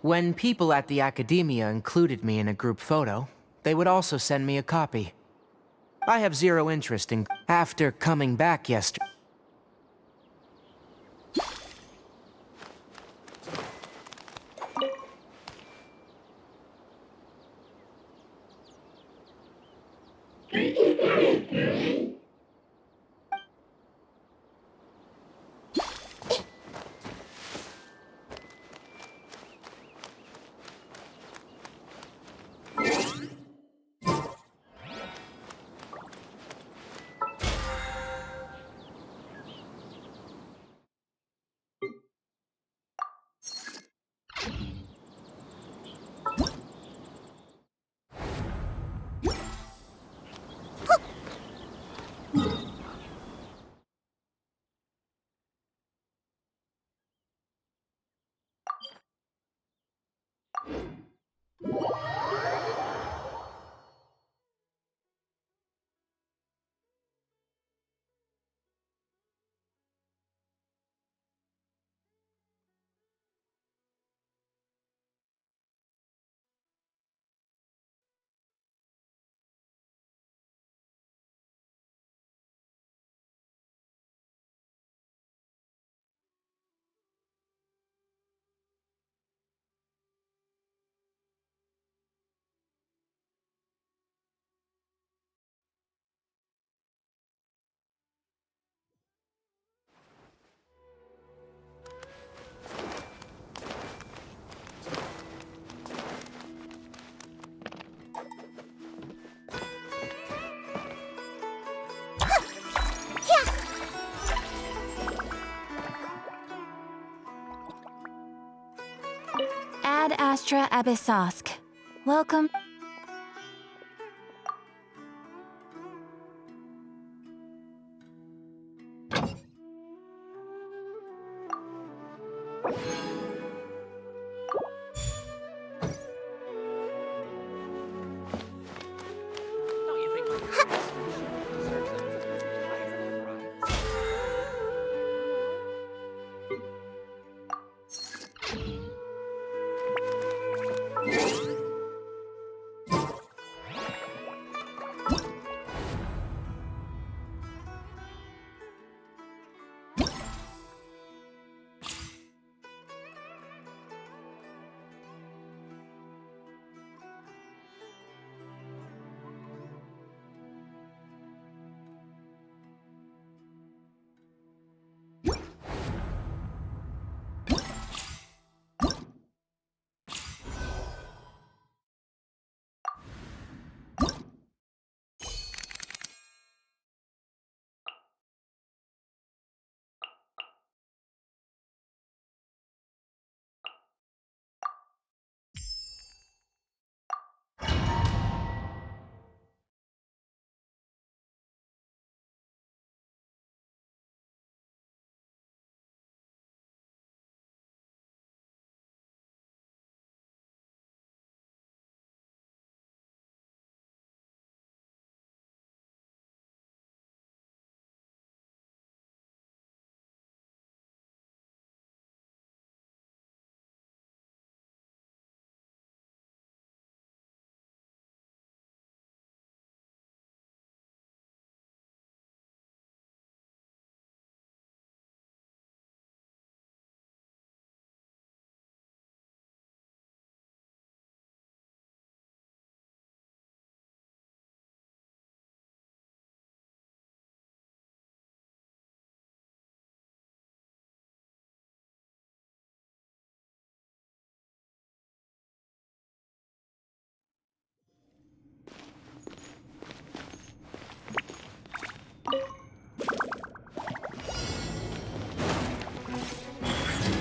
When people at the academia included me in a group photo, they would also send me a copy. I have zero interest in... After coming back yesterday... Ad Astra Abyssosk. Welcome.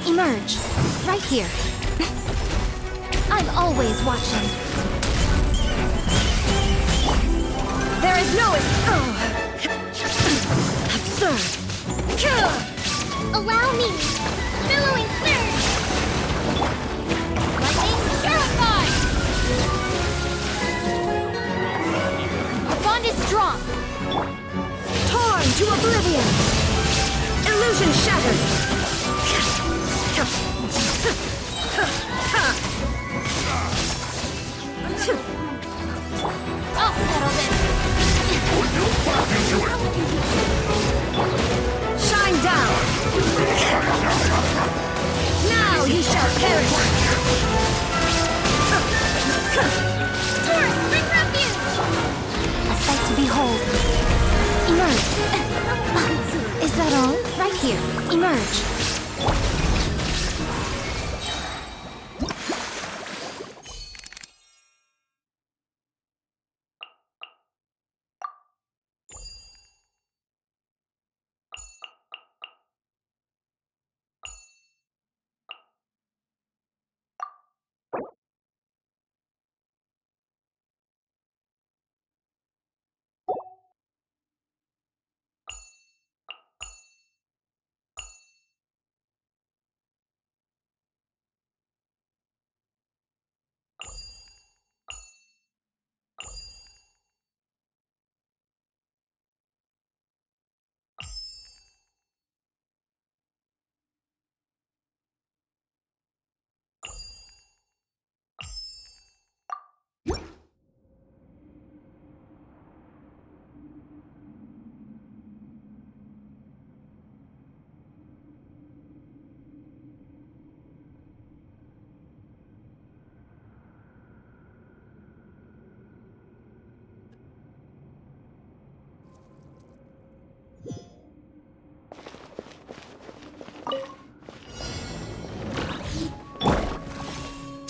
Emerge. Right here. I'm always watching. There is no... Absurd. Allow me! Billowing surge! Lightning purified! Our bond is strong! Torn to oblivion! Illusion shattered! here. Emerge.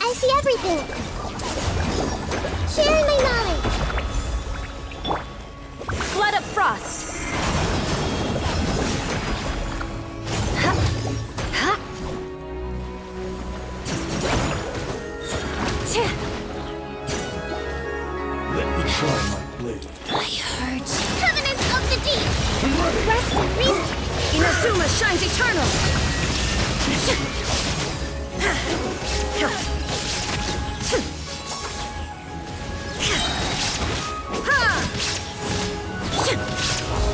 I see everything. Sharing my knowledge. Flood of frost. Let me try my blade. I heard you. Covenant of the deep. Rest in peace. Inazuma shines eternal.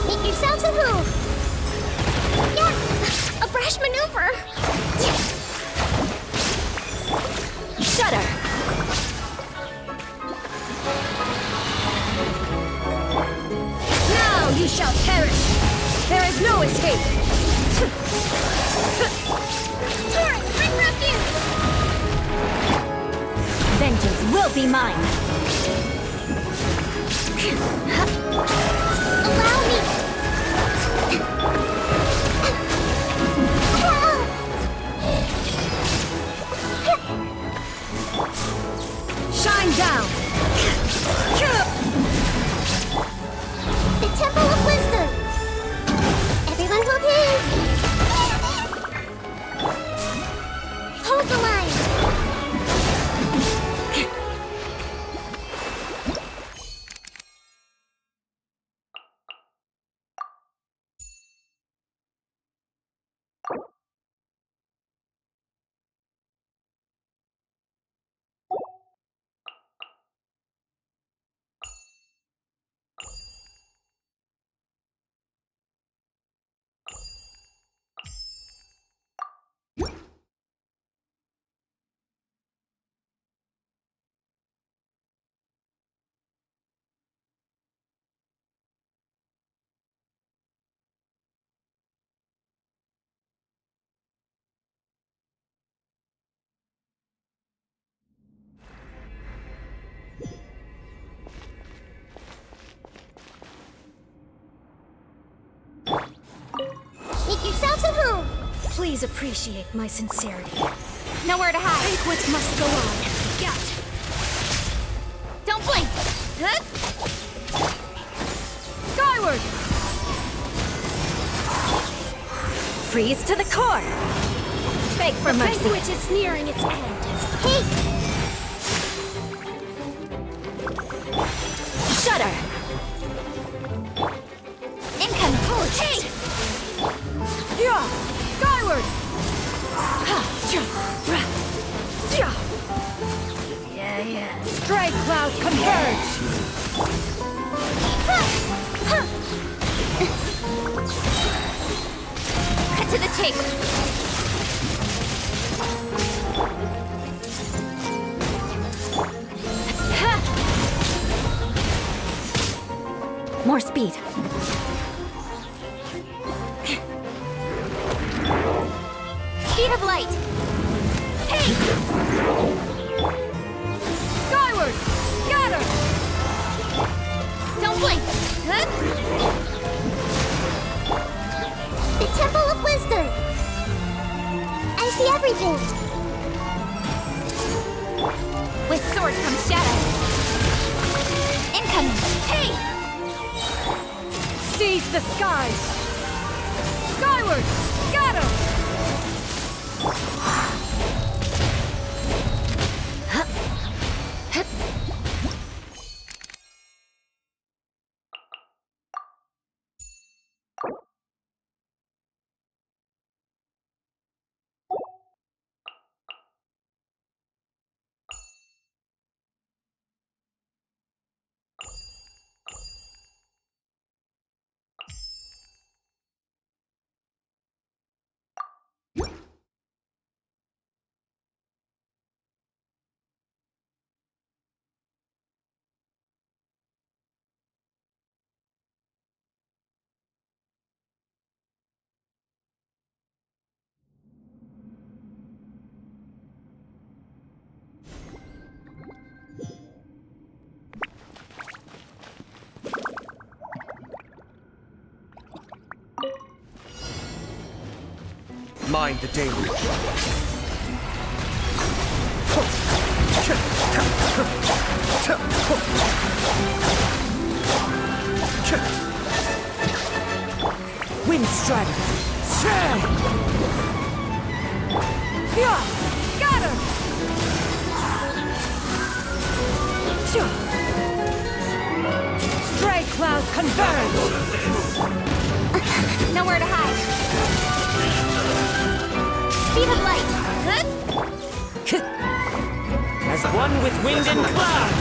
Make yourselves a move. Yeah, a brash maneuver. Shudder. Now you shall perish. There is no escape. Torrent, bring refuge. Vengeance will be mine. Allow me. Shine down. The Temple of Wisdom. Everyone hold hands. Hold the line. Make yourselves at home. Please appreciate my sincerity. Nowhere to hide. Banquets must go on. Got. Don't blink. Huh? Skyward! Freeze to the core! Beg for mercy. The banquet is nearing its end. Hey, Shudder! incoming. Hey, Yeah! Skyward! Yeah. Strike cloud converge! cut to the chase. More speed. Speed of light. Hey, Skyward! Scatter! don't blink. Huh? The Temple of Wisdom. everything! With sword comes shadow. Incoming! Hey! Seize the skies! Skyward! Scatter! Mind the deluge. Wind Strider! Yeah! Scatter! Stray clouds converge! Nowhere to hide. Speed of light. As one with wind and cloud!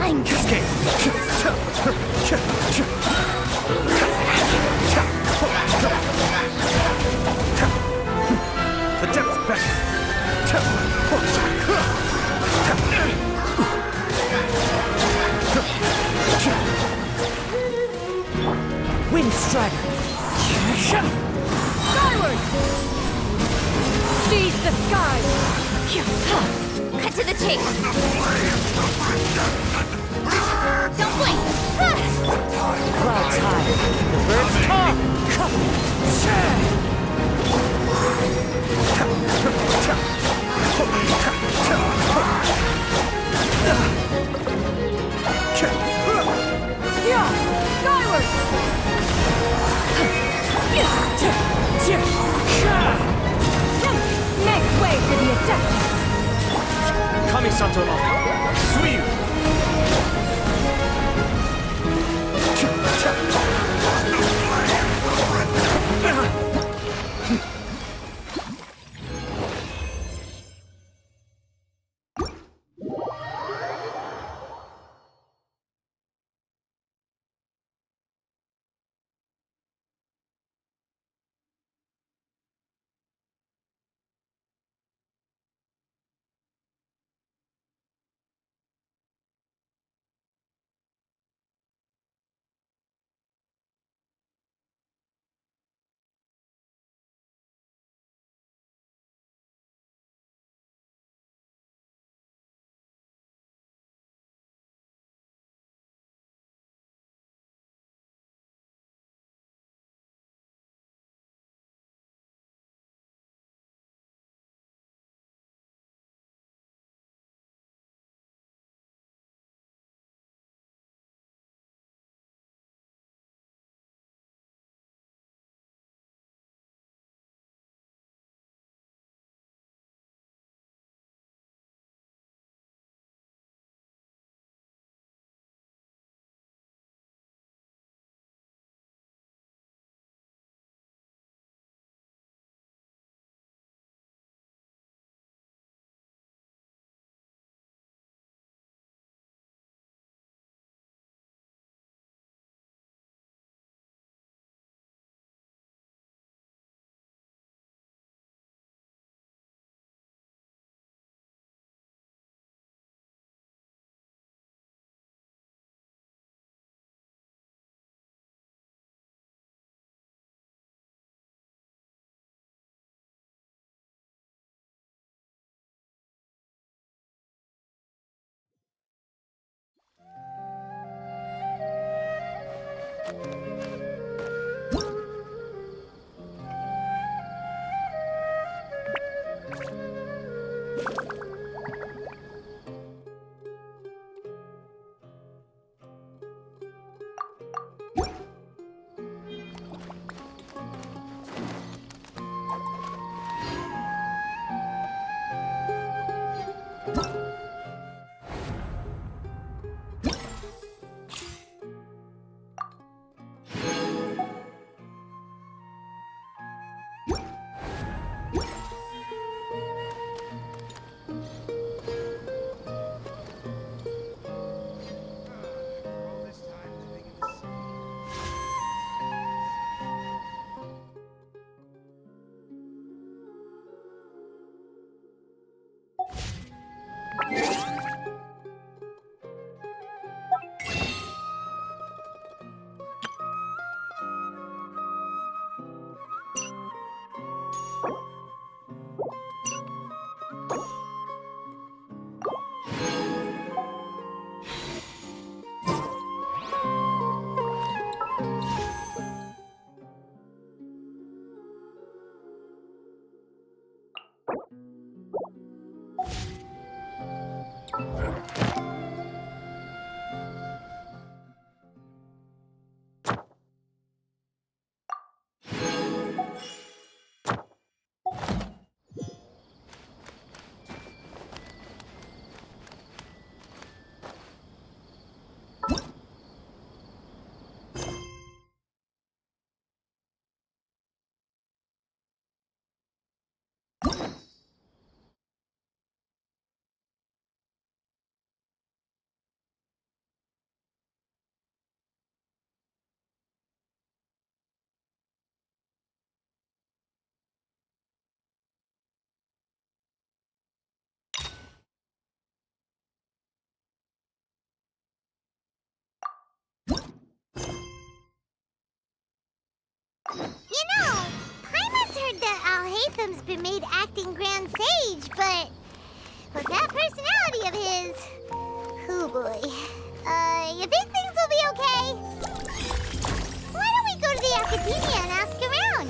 I'm Escape! The depths back! Wind Strider! Skyward! Seize the skies! cut to the chase. Don't blink. Clouds high! The birds come! Yeah! Skyward! Make way for the Adeptus! Kami-sato no Suiyu! You know, Paimon's heard that Alhaitham's been made acting Grand Sage, but with that personality of his, oh boy. You think things will be okay? Why don't we go to the Academia and ask around?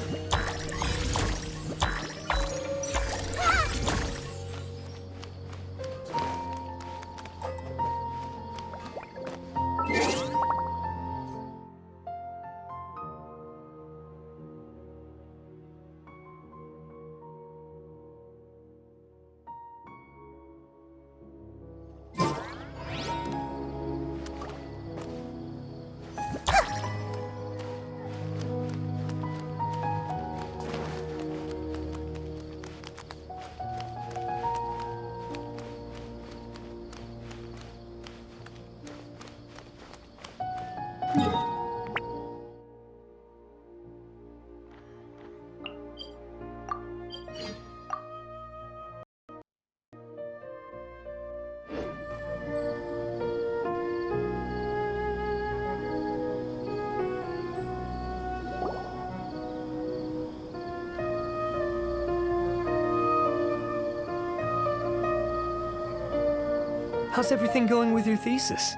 How's everything going with your thesis?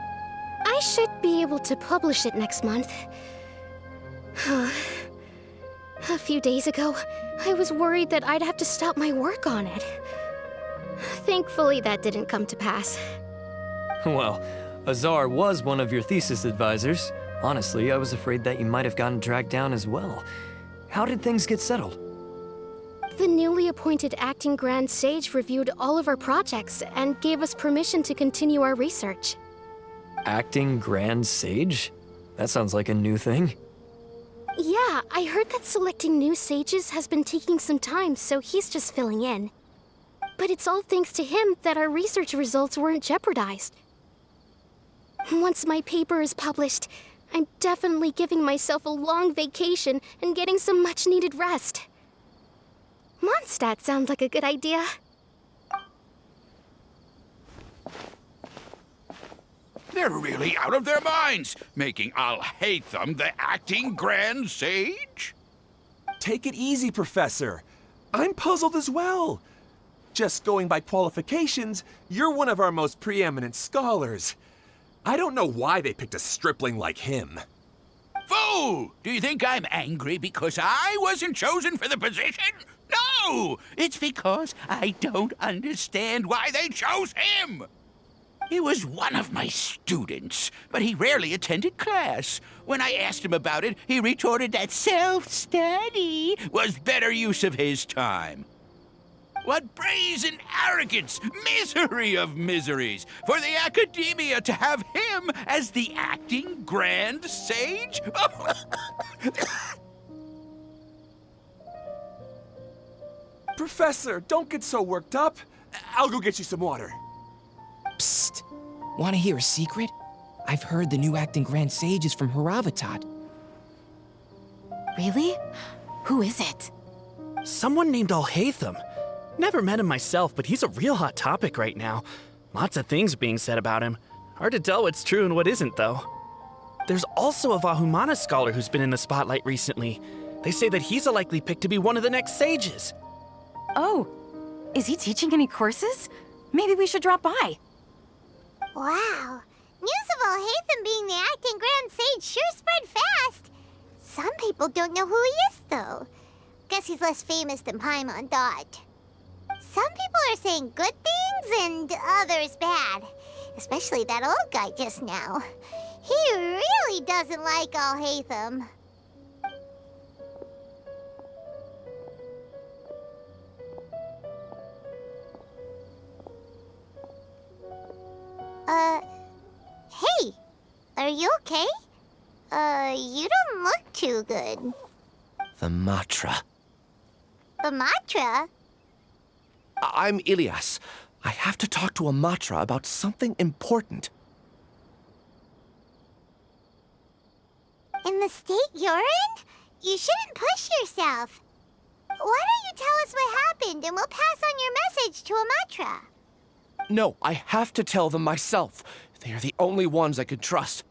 I should be able to publish it next month. A few days ago, I was worried that I'd have to stop my work on it. Thankfully, that didn't come to pass. Well, Azar was one of your thesis advisors. Honestly, I was afraid that you might have gotten dragged down as well. How did things get settled? The newly appointed acting Grand Sage reviewed all of our projects and gave us permission to continue our research. Acting Grand Sage? That sounds like a new thing. Yeah, I heard that selecting new sages has been taking some time, so he's just filling in. But it's all thanks to him that our research results weren't jeopardized. Once my paper is published, I'm definitely giving myself a long vacation and getting some much-needed rest. Mondstadt sounds like a good idea. They're really out of their minds, making Alhaitham the acting Grand Sage? Take it easy, Professor. I'm puzzled as well. Just going by qualifications, you're one of our most preeminent scholars. I don't know why they picked a stripling like him. Fool! Do you think I'm angry because I wasn't chosen for the position? No! It's because I don't understand why they chose him! He was one of my students, but he rarely attended class. When I asked him about it, he retorted that self-study was better use of his time. What brazen arrogance! Misery of miseries! For the Academia to have him as the acting Grand Sage? Professor, don't get so worked up. I'll go get you some water. Psst. Want to hear a secret? I've heard the new acting Grand Sage is from Haravatat. Really? Who is it? Someone named Alhaitham. Never met him myself, but he's a real hot topic right now. Lots of things being said about him. Hard to tell what's true and what isn't, though. There's also a Vahumana scholar who's been in the spotlight recently. They say that he's a likely pick to be one of the next sages. Oh, is he teaching any courses? Maybe we should drop by. Wow. News of Alhaitham being the acting Grand Sage sure spread fast. Some people don't know who he is, though. Guess he's less famous than Paimon thought. some people are saying good things and others bad. Especially that old guy just now. He really doesn't like Alhaitham. Hey, are you okay? You don't look too good. The Matra. The Matra? I'm Ilias. I have to talk to a Matra about something important. In the state you're in? You shouldn't push yourself. Why don't you tell us what happened and we'll pass on your message to a Matra? No, I have to tell them myself. They are the only ones I could trust.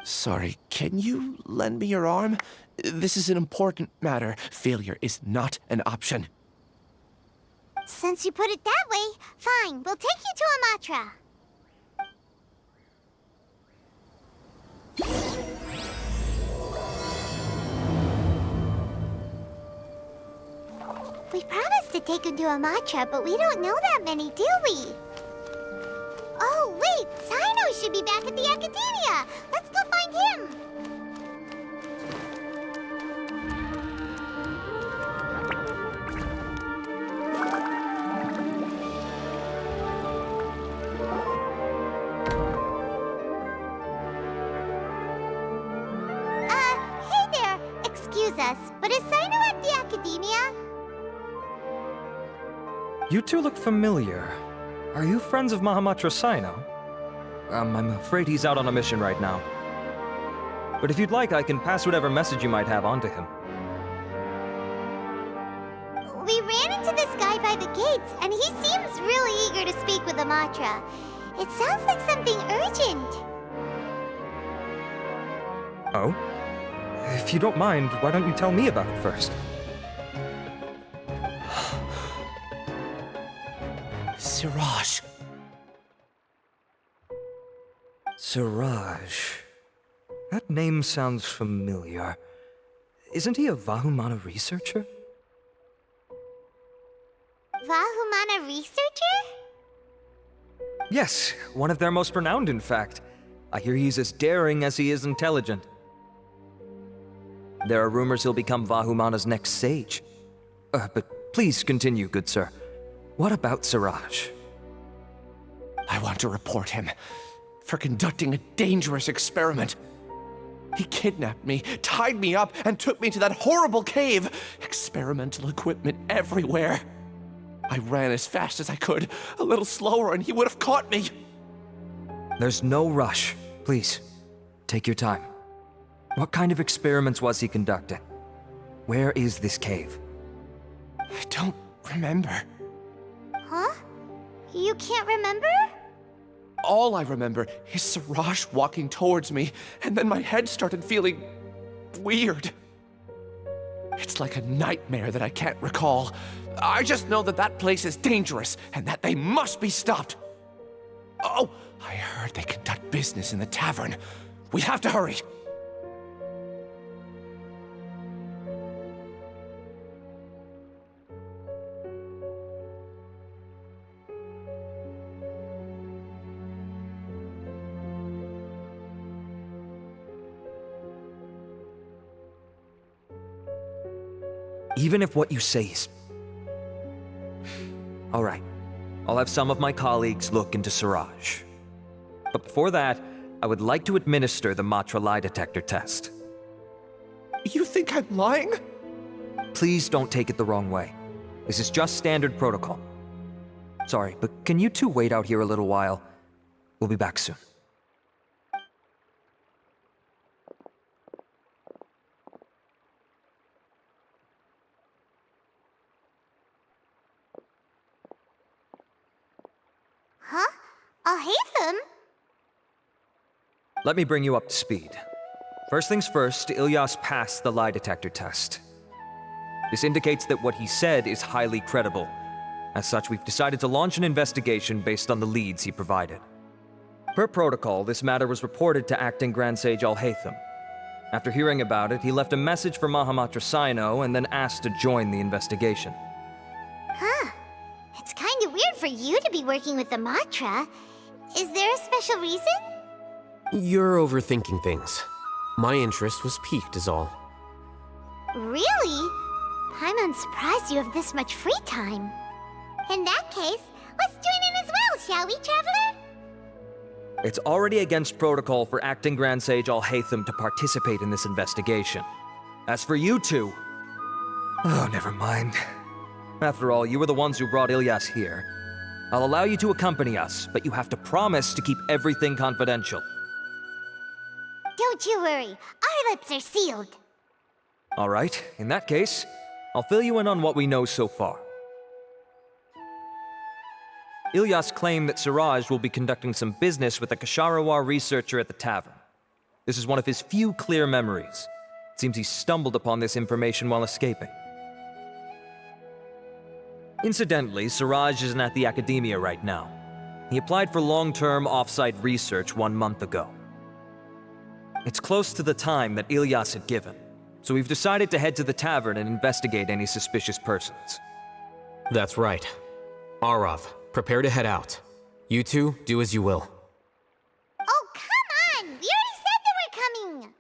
Sorry, can you lend me your arm? This is an important matter. Failure is not an option. Since you put it that way, fine. We'll take you to a Matra. We promised to take him to a Matra, but we don't know that many, do we? Oh, wait! Sino should be back at the Academia! Let's go find him! Hey there! Excuse us, but is Sino at the Academia? You two look familiar. Are you friends of Mahamatra Sino? I'm afraid he's out on a mission right now. But if you'd like, I can pass whatever message you might have on to him. We ran into this guy by the gates, and he seems really eager to speak with the Matra. It sounds like something urgent. Oh? If you don't mind, why don't you tell me about it first? Siraj. Siraj. That name sounds familiar. Isn't he a Vahumana researcher? Vahumana researcher? Yes, one of their most renowned, in fact. I hear he's as daring as he is intelligent. There are rumors he'll become Vahumana's next sage. But please continue, good sir. What about Siraj? I want to report him for conducting a dangerous experiment. He kidnapped me, tied me up, and took me to that horrible cave. Experimental equipment everywhere. I ran as fast as I could, a little slower, and he would have caught me. There's no rush. Please, take your time. What kind of experiments was he conducting? Where is this cave? I don't remember. Huh? You can't remember? All I remember is Siraj walking towards me, and then my head started feeling weird. It's like a nightmare that I can't recall. I just know that that place is dangerous, and that they must be stopped. Oh, I heard they conduct business in the tavern. We have to hurry. Even if what you say is... All right. I'll have some of my colleagues look into Siraj. But before that, I would like to administer the Matra lie detector test. You think I'm lying? Please don't take it the wrong way. This is just standard protocol. Sorry, but can you two wait out here a little while? We'll be back soon. Huh? Alhaitham? Let me bring you up to speed. First things first, Ilyas passed the lie detector test. This indicates that what he said is highly credible. As such, we've decided to launch an investigation based on the leads he provided. Per protocol, this matter was reported to Acting Grand Sage Alhaitham. After hearing about it, he left a message for Mahamatra Sino and then asked to join the investigation. for you to be working with the Matra. Is there a special reason? You're overthinking things. My interest was piqued is all. Really? I'm surprised you have this much free time. In that case, let's join in as well, shall we, Traveler? It's already against protocol for Acting Grand Sage Alhaitham to participate in this investigation. As for you two... Oh, never mind. After all, you were the ones who brought Ilyas here. I'll allow you to accompany us, but you have to promise to keep everything confidential. Don't you worry, our lips are sealed. All right, in that case, I'll fill you in on what we know so far. Ilyas claimed that Siraj will be conducting some business with a Ksharawar researcher at the tavern. This is one of his few clear memories. It seems he stumbled upon this information while escaping. Incidentally, Siraj isn't at the academia right now. He applied for long-term off-site research 1 month ago. It's close to the time that Ilyas had given, so we've decided to head to the tavern and investigate any suspicious persons. That's right. Arav, prepare to head out. You two, do as you will. Oh, come on! We already said that we're coming!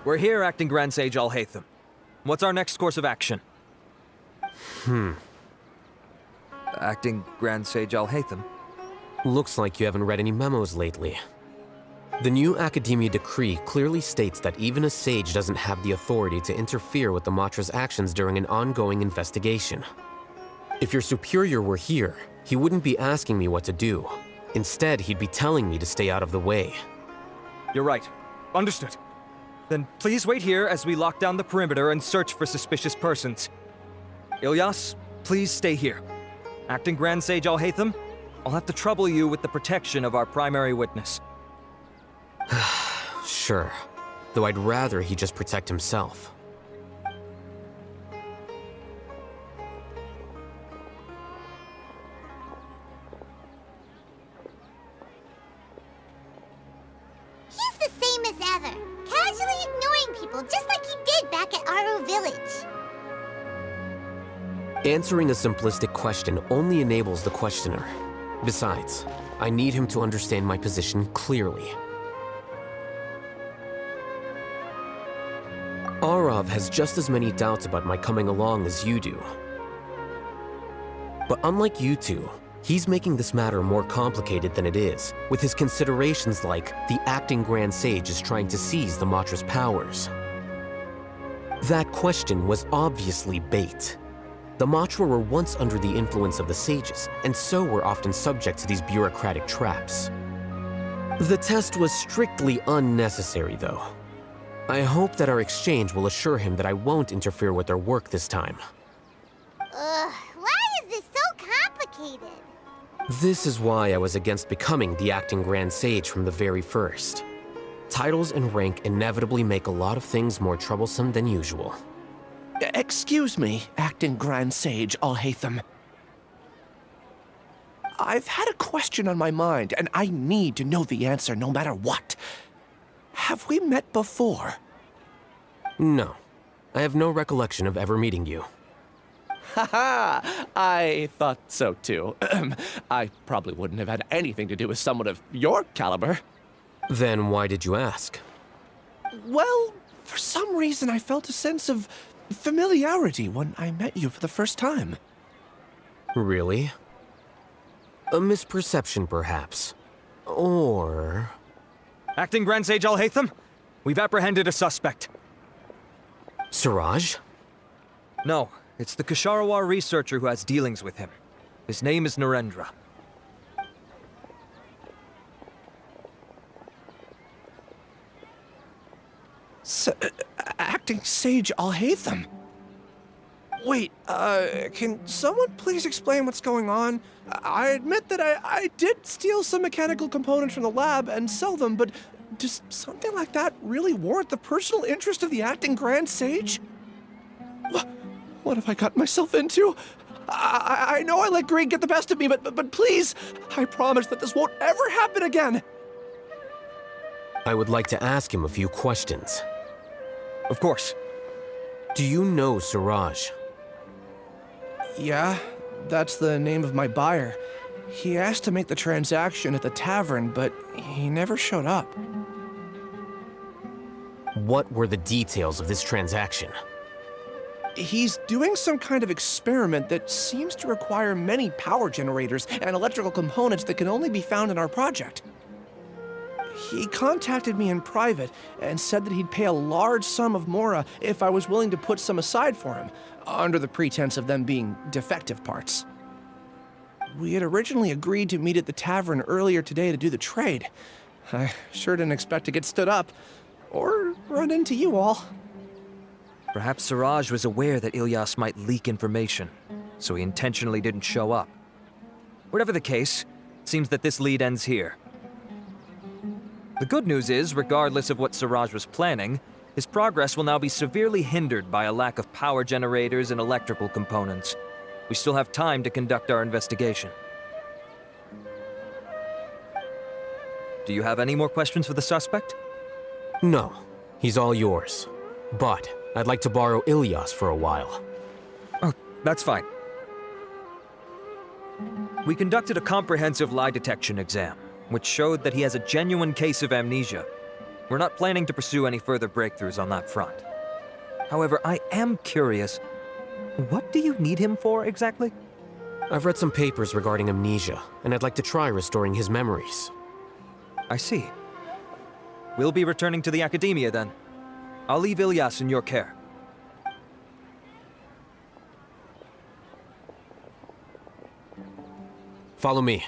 We're here, Acting Grand Sage Alhaitham. What's our next course of action? Acting Grand Sage Alhaitham? Looks like you haven't read any memos lately. The new Academia decree clearly states that even a sage doesn't have the authority to interfere with the Matra's actions during an ongoing investigation. If your superior were here, he wouldn't be asking me what to do. Instead, he'd be telling me to stay out of the way. You're right. Understood. Then please wait here as we lock down the perimeter and search for suspicious persons. Ilyas, please stay here. Acting Grand Sage Alhaitham, I'll have to trouble you with the protection of our primary witness. Sure. Though I'd rather he just protect himself. He's the same as ever, casually ignoring people just like he did back at Aro Village. Answering a simplistic question only enables the questioner. Besides, I need him to understand my position clearly. Arav has just as many doubts about my coming along as you do. But unlike you two, he's making this matter more complicated than it is, with his considerations like the Acting Grand Sage is trying to seize the Matra's powers. That question was obviously bait. The Matra were once under the influence of the sages, and so were often subject to these bureaucratic traps. The test was strictly unnecessary, though. I hope that our exchange will assure him that I won't interfere with their work this time. Why is this so complicated? This is why I was against becoming the Acting Grand Sage from the very first. Titles and rank inevitably make a lot of things more troublesome than usual. Excuse me, Acting Grand Sage Alhaitham. I've had a question on my mind, and I need to know the answer no matter what. Have we met before? No. I have no recollection of ever meeting you. Haha! I thought so too. I probably wouldn't have had anything to do with someone of your caliber. Then why did you ask? Well, for some reason I felt a sense of familiarity when I met you for the first time. Really? A misperception, perhaps. Or... Acting Grand Sage Alhaitham, we've apprehended a suspect. Siraj? No, it's the Ksharawar researcher who has dealings with him. His name is Narendra. Acting Sage Alhaitham. Wait, can someone please explain what's going on? I admit that I did steal some mechanical components from the lab and sell them, but does something like that really warrant the personal interest of the acting Grand Sage? What have I gotten myself into? I know I let greed get the best of me, but please, I promise that this won't ever happen again. I would like to ask him a few questions. Of course. Do you know Suraj? Yeah, that's the name of my buyer. He asked to make the transaction at the tavern, but he never showed up. What were the details of this transaction? He's doing some kind of experiment that seems to require many power generators and electrical components that can only be found in our project. He contacted me in private and said that he'd pay a large sum of Mora if I was willing to put some aside for him, under the pretense of them being defective parts. We had originally agreed to meet at the tavern earlier today to do the trade. I sure didn't expect to get stood up, or run into you all. Perhaps Suraj was aware that Ilyas might leak information, so he intentionally didn't show up. Whatever the case, it seems that this lead ends here. The good news is, regardless of what Suraj was planning, his progress will now be severely hindered by a lack of power generators and electrical components. We still have time to conduct our investigation. Do you have any more questions for the suspect? No, he's all yours. But I'd like to borrow Ilyas for a while. Oh, that's fine. We conducted a comprehensive lie detection exam, which showed that he has a genuine case of amnesia. We're not planning to pursue any further breakthroughs on that front. However, I am curious, what do you need him for exactly? I've read some papers regarding amnesia, and I'd like to try restoring his memories. I see. We'll be returning to the Academia then. I'll leave Ilyas in your care. Follow me.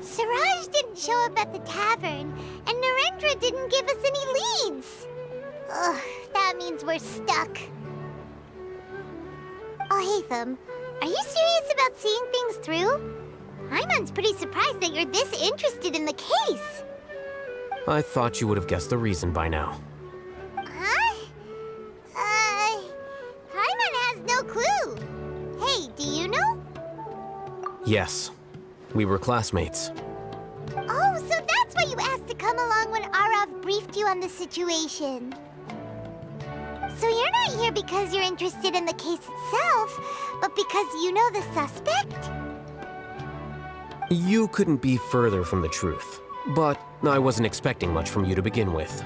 Suraj didn't show up at the tavern, and Narendra didn't give us any leads. Ugh, that means we're stuck. Alhaitham, are you serious about seeing things through? Paimon's pretty surprised that you're this interested in the case. I thought you would have guessed the reason by now. Huh? Paimon has no clue. Hey, do you know? Yes, we were classmates. Oh, so that's why you asked to come along when Arav briefed you on the situation. So you're not here because you're interested in the case itself, but because you know the suspect? You couldn't be further from the truth, but I wasn't expecting much from you to begin with.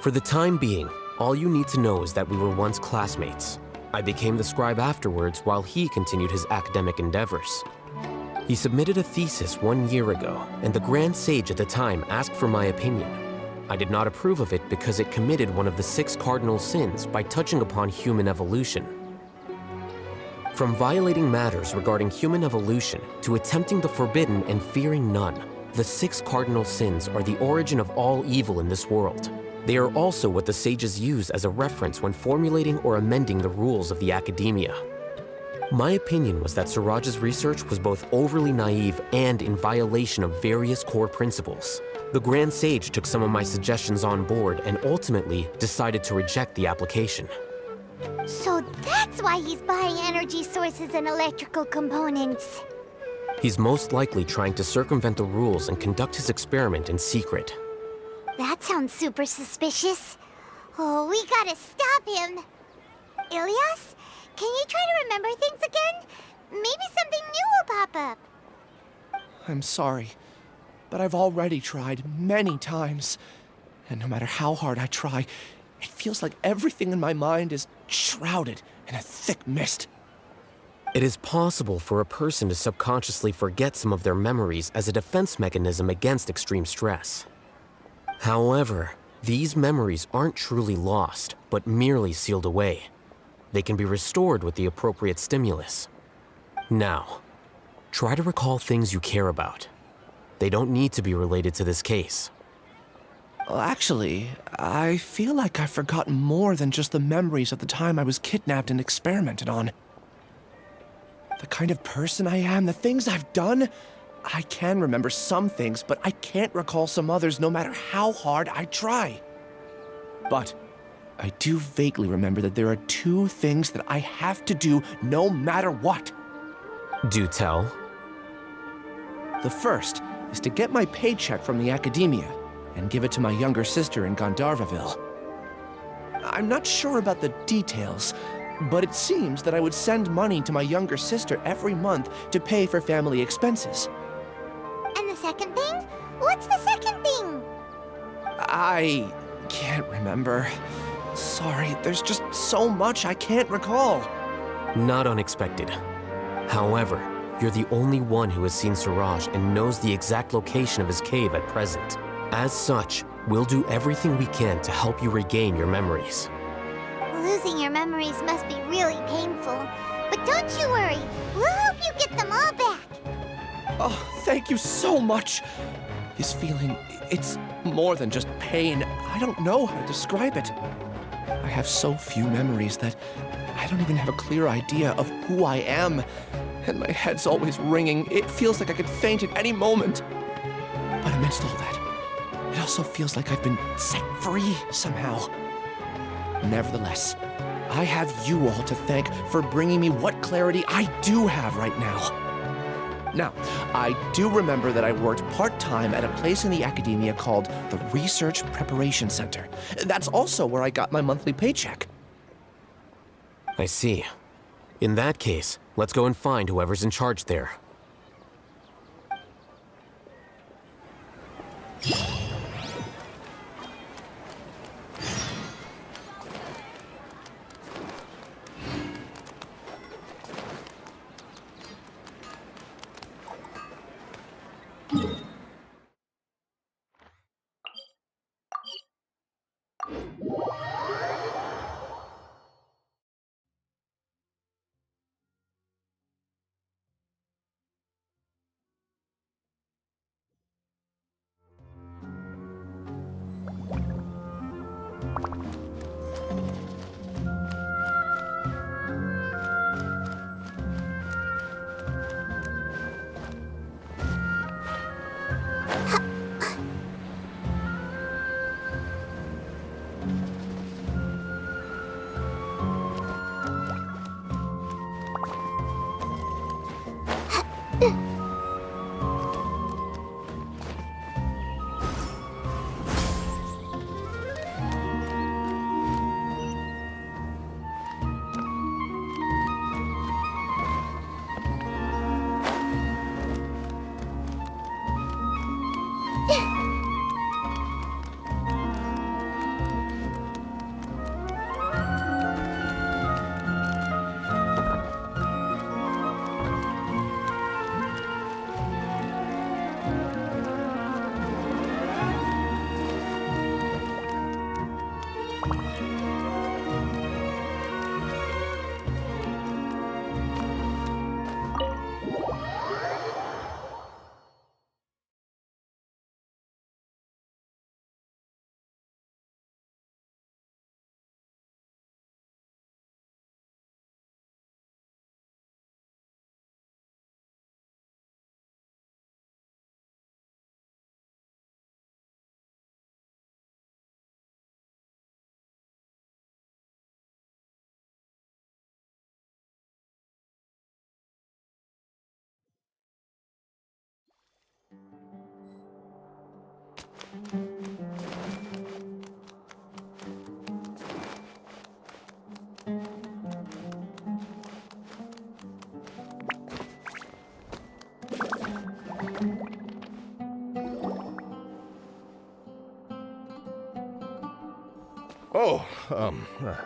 For the time being, all you need to know is that we were once classmates. I became the scribe afterwards while he continued his academic endeavors. He submitted a thesis 1 year ago, and the Grand Sage at the time asked for my opinion. I did not approve of it because it committed one of the 6 cardinal sins by touching upon human evolution. From violating matters regarding human evolution to attempting the forbidden and fearing none, the 6 cardinal sins are the origin of all evil in this world. They are also what the sages use as a reference when formulating or amending the rules of the Academia. My opinion was that Suraj's research was both overly naive and in violation of various core principles. The Grand Sage took some of my suggestions on board and ultimately decided to reject the application. So that's why he's buying energy sources and electrical components. He's most likely trying to circumvent the rules and conduct his experiment in secret. That sounds super suspicious. Oh, we gotta stop him. Ilyas, can you try to remember things again? Maybe something new will pop up. I'm sorry, but I've already tried many times. And no matter how hard I try, it feels like everything in my mind is shrouded in a thick mist. It is possible for a person to subconsciously forget some of their memories as a defense mechanism against extreme stress. However, These memories aren't truly lost, but merely sealed away. They can be restored with the appropriate stimulus. Now, try to recall things you care about. They don't need to be related to this case. Well, actually, I feel like I've forgotten more than just the memories of the time I was kidnapped and experimented on. The kind of person I am, the things I've done, I can remember some things, but I can't recall some others no matter how hard I try. But I do vaguely remember that there are two things that I have to do no matter what. Do tell. The first is to get my paycheck from the academia and give it to my younger sister in Gandharvaville. I'm not sure about the details, but it seems that I would send money to my younger sister every month to pay for family expenses. And the second thing? What's the second thing? I can't remember. Sorry, there's just so much I can't recall. Not unexpected. However, you're the only one who has seen Suraj and knows the exact location of his cave at present. As such, we'll do everything we can to help you regain your memories. Losing your memories must be really painful. But don't you worry, we'll help you get them all back. Oh, thank you so much. This feeling, it's more than just pain. I don't know how to describe it. I have so few memories that I don't even have a clear idea of who I am. And my head's always ringing. It feels like I could faint at any moment. But amidst all that, it also feels like I've been set free somehow. Nevertheless, I have you all to thank for bringing me what clarity I do have right now. Now, I do remember that I worked part-time at a place in the academia called the Research Preparation Center. That's also where I got my monthly paycheck. I see. In that case, let's go and find whoever's in charge there.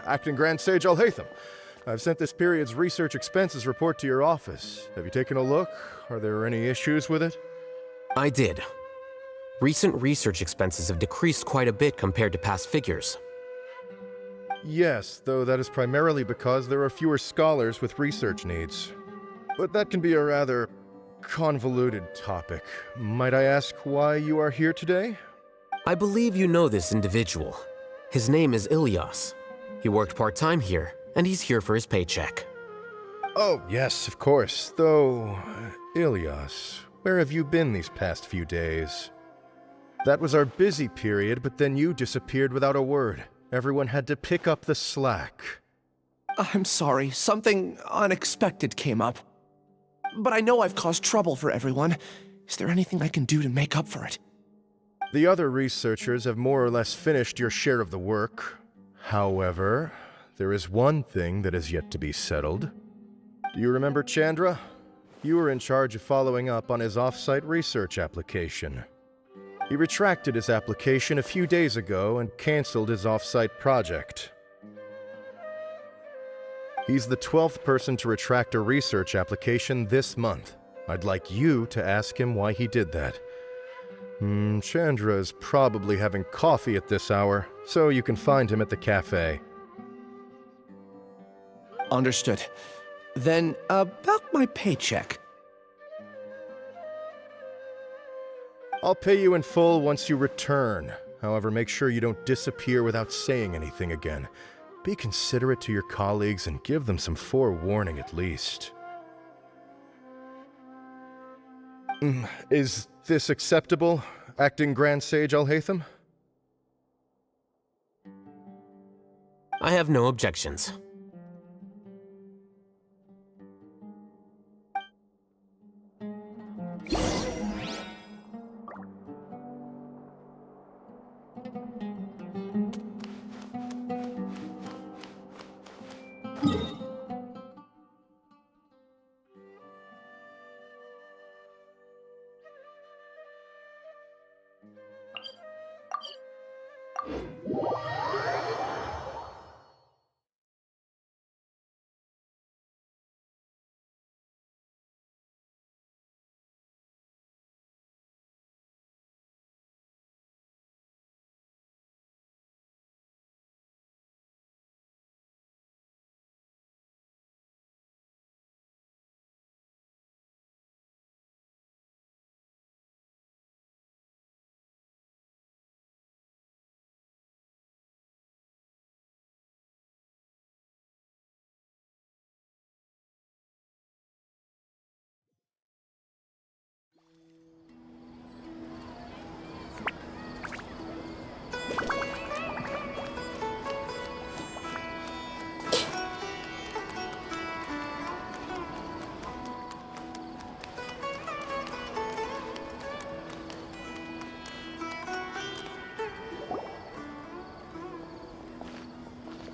Acting Grand Sage Alhaitham. I've sent this period's research expenses report to your office. Have you taken a look? Are there any issues with it? I did. Recent research expenses have decreased quite a bit compared to past figures. Yes, though that is primarily because there are fewer scholars with research needs. But that can be a rather convoluted topic. Might I ask why you are here today? I believe you know this individual. His name is Ilyas. He worked part-time here, and he's here for his paycheck. Oh, yes, of course. Though, Ilyas, where have you been these past few days? That was our busy period, but then you disappeared without a word. Everyone had to pick up the slack. I'm sorry, something unexpected came up. But I know I've caused trouble for everyone. Is there anything I can do to make up for it? The other researchers have more or less finished your share of the work. However, there is one thing that is yet to be settled. Do you remember Chandra? You were in charge of following up on his off-site research application. He retracted his application a few days ago and canceled his off-site project. He's the 12th person to retract a research application this month. I'd like you to ask him why he did that. Chandra is probably having coffee at this hour, so you can find him at the cafe. Understood. Then, about my paycheck. I'll pay you in full once you return. However, make sure you don't disappear without saying anything again. Be considerate to your colleagues and give them some forewarning at least. Is this acceptable, Acting Grand Sage Alhaitham? I have no objections.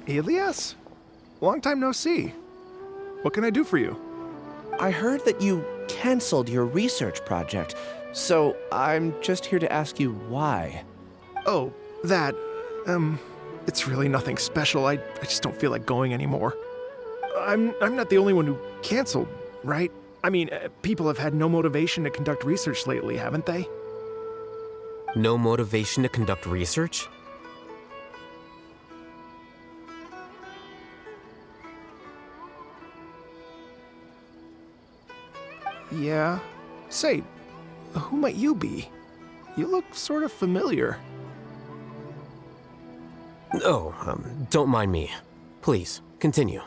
Ilyas? Long time no see. What can I do for you? I heard that you canceled your research project, so I'm just here to ask you why. Oh, that, it's really nothing special. I just don't feel like going anymore. I'm not the only one who canceled, right? I mean, people have had no motivation to conduct research lately, haven't they? No motivation to conduct research? Yeah. Say, who might you be? You look sort of familiar. Oh, don't mind me. Please, continue.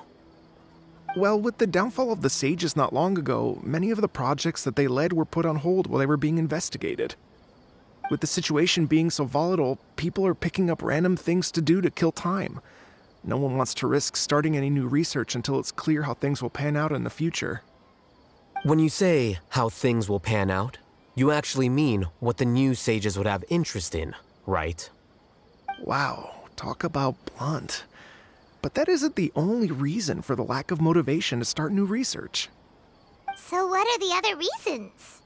Well, with the downfall of the sages not long ago, many of the projects that they led were put on hold while they were being investigated. With the situation being so volatile, people are picking up random things to do to kill time. No one wants to risk starting any new research until it's clear how things will pan out in the future. When you say how things will pan out, you actually mean what the new sages would have interest in, right? Wow, talk about blunt. But that isn't the only reason for the lack of motivation to start new research. So what are the other reasons?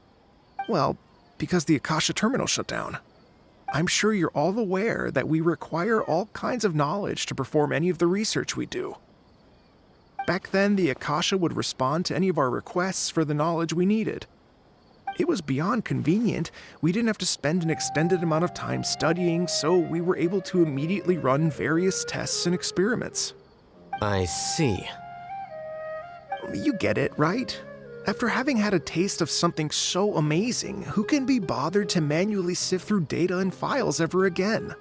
Well, because the Akasha terminal shut down. I'm sure you're all aware that we require all kinds of knowledge to perform any of the research we do. Back then, the Akasha would respond to any of our requests for the knowledge we needed. It was beyond convenient. We didn't have to spend an extended amount of time studying, so we were able to immediately run various tests and experiments. I see. You get it, right? After having had a taste of something so amazing, who can be bothered to manually sift through data and files ever again?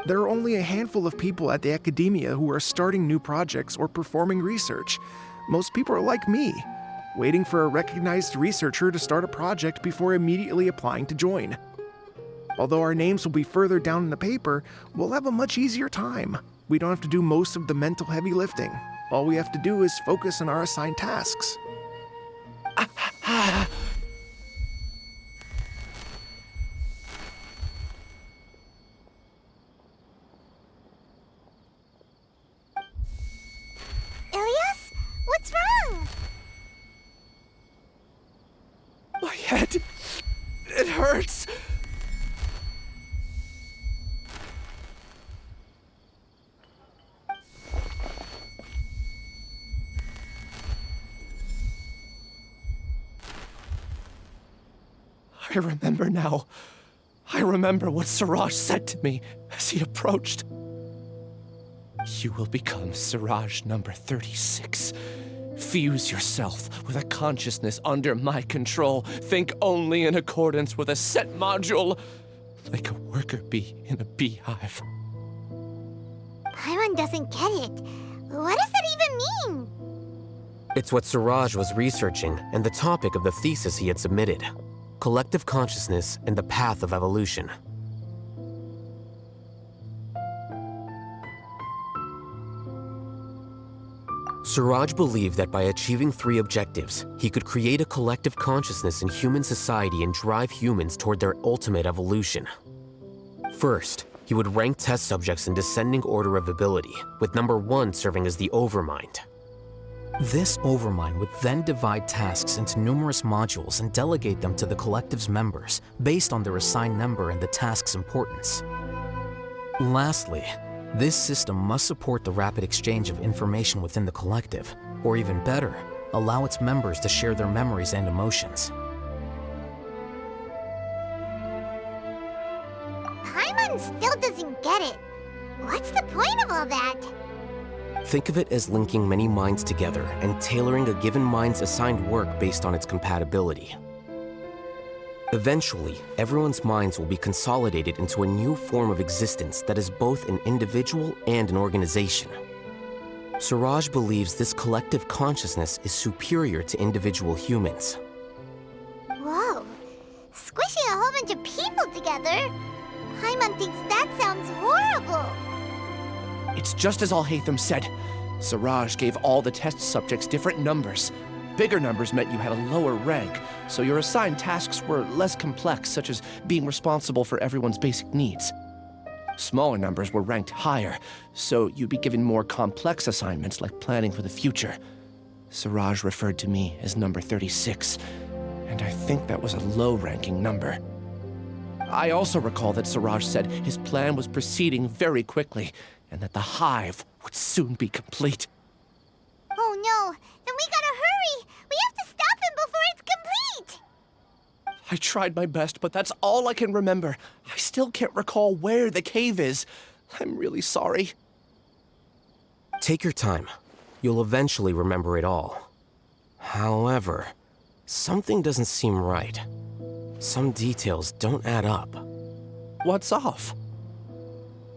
There are only a handful of people at the academia who are starting new projects or performing research. Most people are like me, waiting for a recognized researcher to start a project before immediately applying to join. Although our names will be further down in the paper, we'll have a much easier time. We don't have to do most of the mental heavy lifting. All we have to do is focus on our assigned tasks. Ilias? What's wrong? My head. It hurts. I remember now. I remember what Siraj said to me as he approached. You will become Siraj number 36. Fuse yourself with a consciousness under my control. Think only in accordance with a set module, like a worker bee in a beehive. Paimon doesn't get it. What does that even mean? It's what Siraj was researching and the topic of the thesis he had submitted. Collective consciousness and the path of evolution. Siraj believed that by achieving 3 objectives, he could create a collective consciousness in human society and drive humans toward their ultimate evolution. First, he would rank test subjects in descending order of ability, with number 1 serving as the Overmind. This Overmind would then divide tasks into numerous modules and delegate them to the collective's members based on their assigned number and the task's importance. Lastly, this system must support the rapid exchange of information within the collective, or even better, allow its members to share their memories and emotions. Paimon still doesn't get it. What's the point of all that? Think of it as linking many minds together and tailoring a given mind's assigned work based on its compatibility. Eventually, everyone's minds will be consolidated into a new form of existence that is both an individual and an organization. Siraj believes this collective consciousness is superior to individual humans. Whoa. Squishing a whole bunch of people together? Paimon thinks that sounds horrible. It's just as Alhaitham said. Siraj gave all the test subjects different numbers. Bigger numbers meant you had a lower rank, so your assigned tasks were less complex, such as being responsible for everyone's basic needs. Smaller numbers were ranked higher, so you'd be given more complex assignments like planning for the future. Siraj referred to me as number 36, and I think that was a low-ranking number. I also recall that Siraj said his plan was proceeding very quickly, and that the hive would soon be complete. Oh no, then we gotta hurry! We have to stop him before it's complete! I tried my best, but that's all I can remember. I still can't recall where the cave is. I'm really sorry. Take your time. You'll eventually remember it all. However, something doesn't seem right. Some details don't add up. What's off?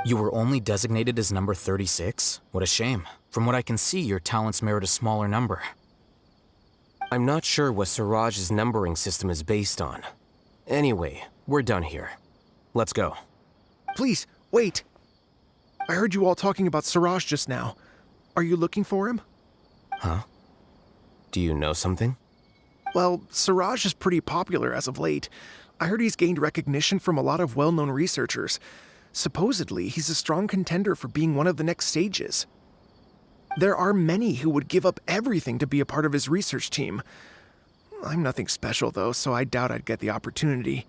You were only designated as number 36? What a shame. From what I can see, your talents merit a smaller number. I'm not sure what Siraj's numbering system is based on. Anyway, we're done here. Let's go. Please, wait. I heard you all talking about Siraj just now. Are you looking for him? Huh? Do you know something? Well, Siraj is pretty popular as of late. I heard he's gained recognition from a lot of well-known researchers. Supposedly, he's a strong contender for being one of the next sages. There are many who would give up everything to be a part of his research team. I'm nothing special, though, so I doubt I'd get the opportunity.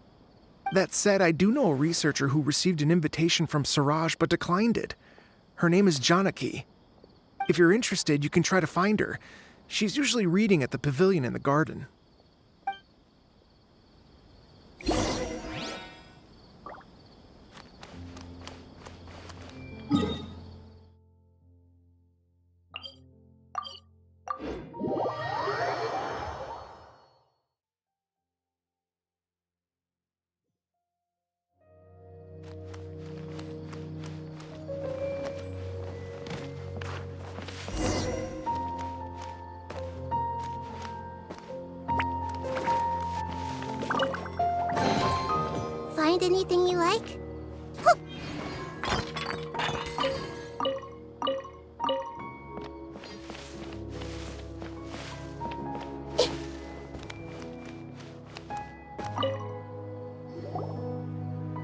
That said, I do know a researcher who received an invitation from Siraj but declined it. Her name is Janaki. If you're interested, you can try to find her. She's usually reading at the pavilion in the garden. find anything you like? Whoop.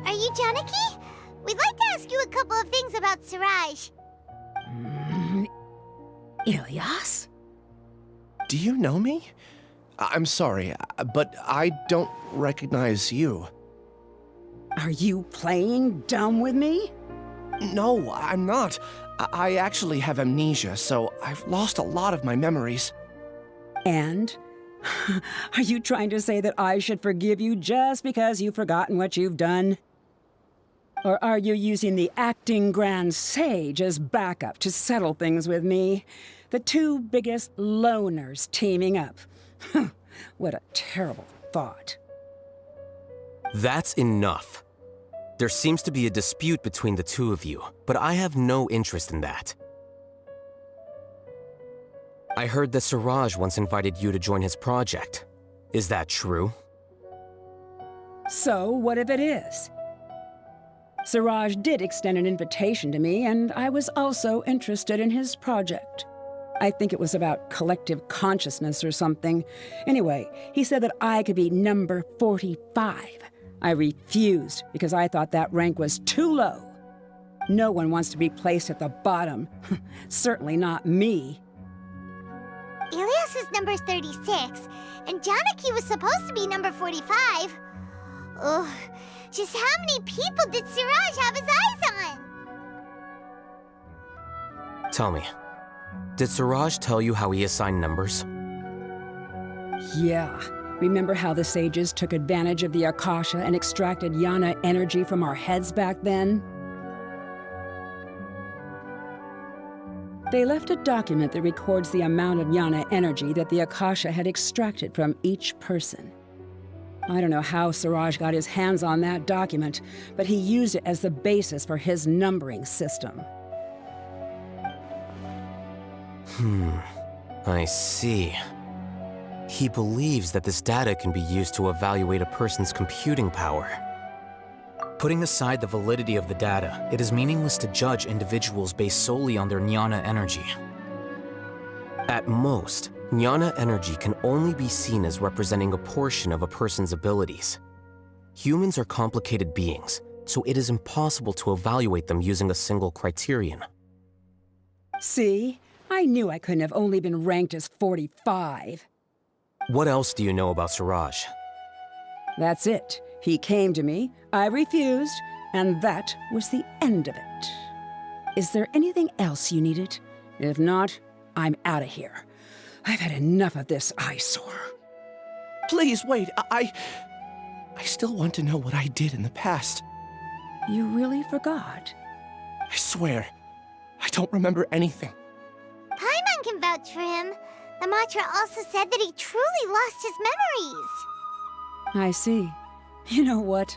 Are you Janaki? We'd like to ask you a couple of things about Siraj. Ilyas? Do you know me? I'm sorry, but I don't recognize you. Are you playing dumb with me? No, I'm not. I actually have amnesia, so I've lost a lot of my memories. And? Are you trying to say that I should forgive you just because you've forgotten what you've done? Or are you using the acting Grand Sage as backup to settle things with me? The two biggest loners teaming up. What a terrible thought. That's enough. There seems to be a dispute between the two of you, but I have no interest in that. I heard that Siraj once invited you to join his project. Is that true? So, what if it is? Siraj did extend an invitation to me, and I was also interested in his project. I think it was about collective consciousness or something. Anyway, he said that I could be number 45. I refused because I thought that rank was too low. No one wants to be placed at the bottom. Certainly not me. Ilyas is number 36, and Janaki was supposed to be number 45. Ugh, just how many people did Siraj have his eyes on? Tell me, did Siraj tell you how he assigned numbers? Yeah. Remember how the sages took advantage of the Akasha and extracted Yana energy from our heads back then? They left a document that records the amount of Yana energy that the Akasha had extracted from each person. I don't know how Siraj got his hands on that document, but he used it as the basis for his numbering system. I see. He believes that this data can be used to evaluate a person's computing power. Putting aside the validity of the data, it is meaningless to judge individuals based solely on their jnana energy. At most, jnana energy can only be seen as representing a portion of a person's abilities. Humans are complicated beings, so it is impossible to evaluate them using a single criterion. See? I knew I couldn't have only been ranked as 45. What else do you know about Siraj? That's it. He came to me, I refused, and that was the end of it. Is there anything else you needed? If not, I'm out of here. I've had enough of this eyesore. Please, wait, I still want to know what I did in the past. You really forgot? I swear, I don't remember anything. Paimon can vouch for him. The mantra also said that he truly lost his memories. I see. You know what?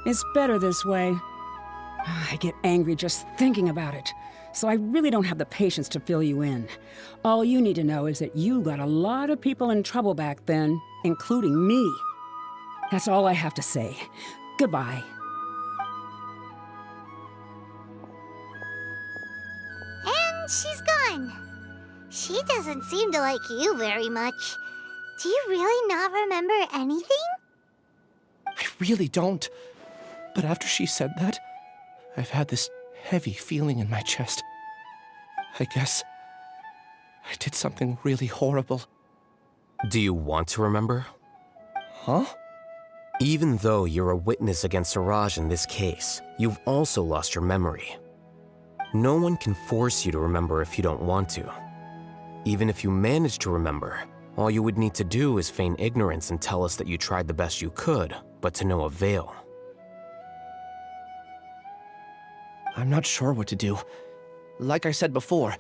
It's better this way. I get angry just thinking about it, so I really don't have the patience to fill you in. All you need to know is that you got a lot of people in trouble back then, including me. That's all I have to say. Goodbye. And she's gone. She doesn't seem to like you very much. Do you really not remember anything? I really don't. But after she said that, I've had this heavy feeling in my chest. I guess I did something really horrible. Do you want to remember? Huh? Even though you're a witness against Siraj in this case, you've also lost your memory. No one can force you to remember if you don't want to. Even if you manage to remember, all you would need to do is feign ignorance and tell us that you tried the best you could, but to no avail. I'm not sure what to do. Like I said before,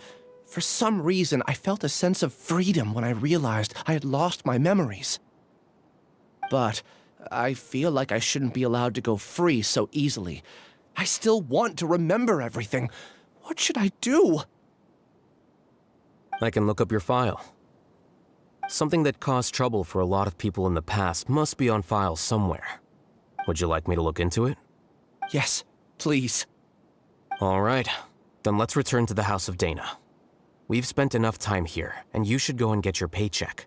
for some reason I felt a sense of freedom when I realized I had lost my memories. But I feel like I shouldn't be allowed to go free so easily. I still want to remember everything. What should I do? I can look up your file. Something that caused trouble for a lot of people in the past must be on file somewhere. Would you like me to look into it? Yes, please. All right. Then let's return to the House of Dana. We've spent enough time here, and you should go and get your paycheck.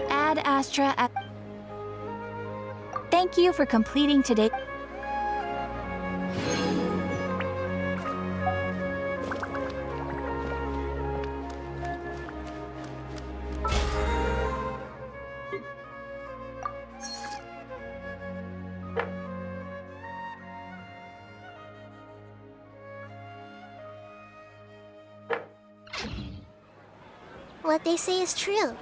Ad Astra at... Thank you for completing today. What they say is true.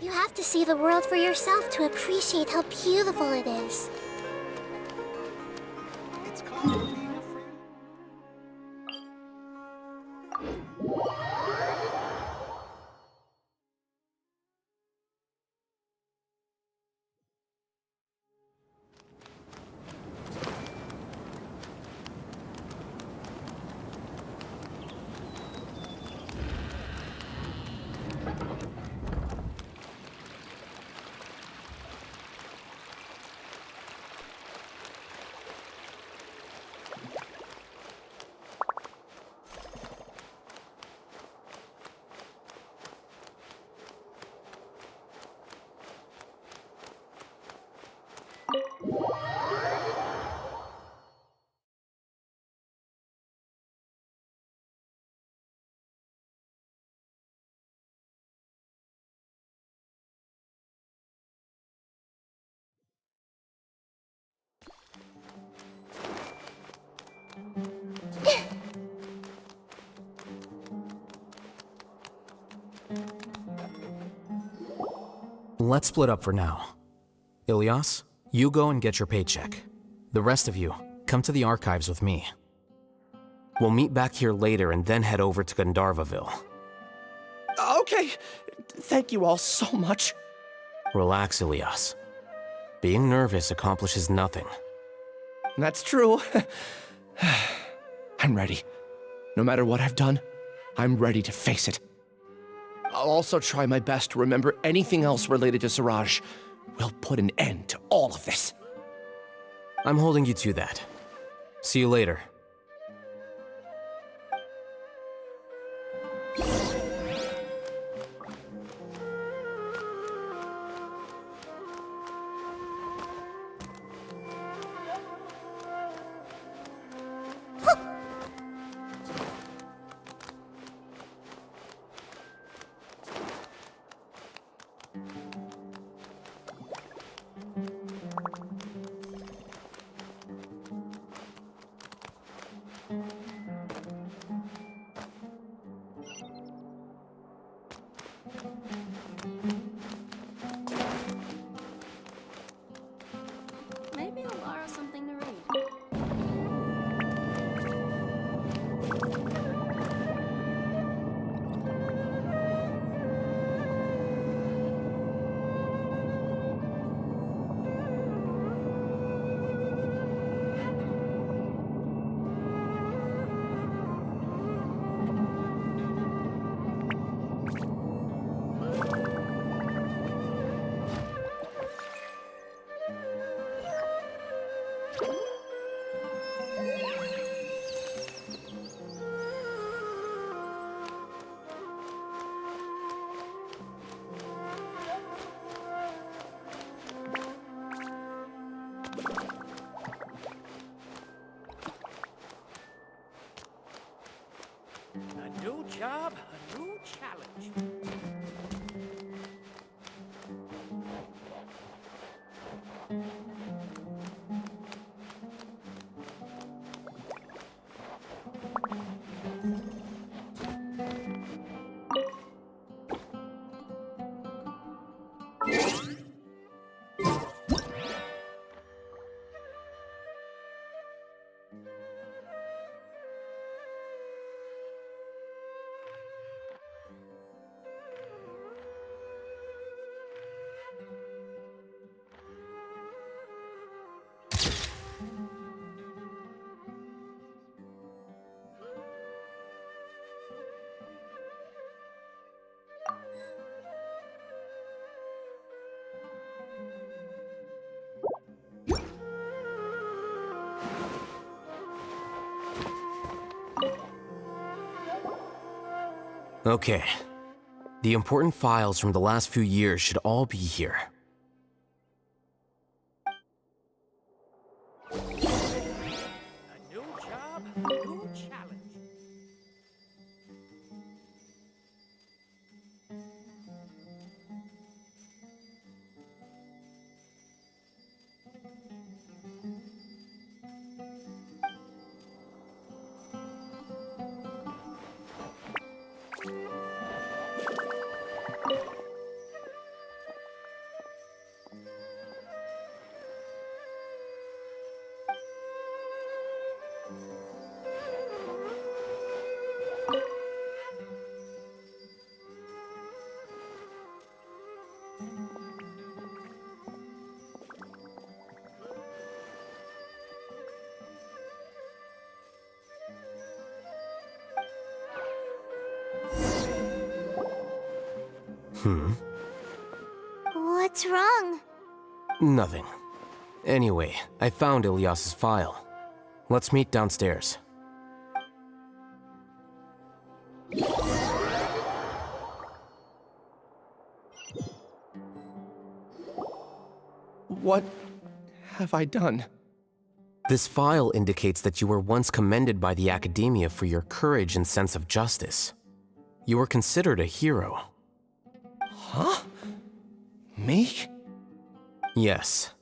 You have to see the world for yourself to appreciate how beautiful it is. Let's split up for now. Ilyas, you go and get your paycheck. The rest of you, come to the archives with me. We'll meet back here later and then head over to Gandharvaville. Okay. Thank you all so much. Relax, Ilyas. Being nervous accomplishes nothing. That's true. I'm ready. No matter what I've done, I'm ready to face it. I'll also try my best to remember anything else related to Siraj. We'll put an end to all of this. I'm holding you to that. See you later. Maybe I'll borrow something to read. A new job, a new challenge. Okay. The important files from the last few years should all be here. A new job, a new challenge. What's wrong? Nothing. Anyway, I found Ilyas's file. Let's meet downstairs. What have I done? This file indicates that you were once commended by the Academia for your courage and sense of justice. You were considered a hero. Huh? Me? Yes.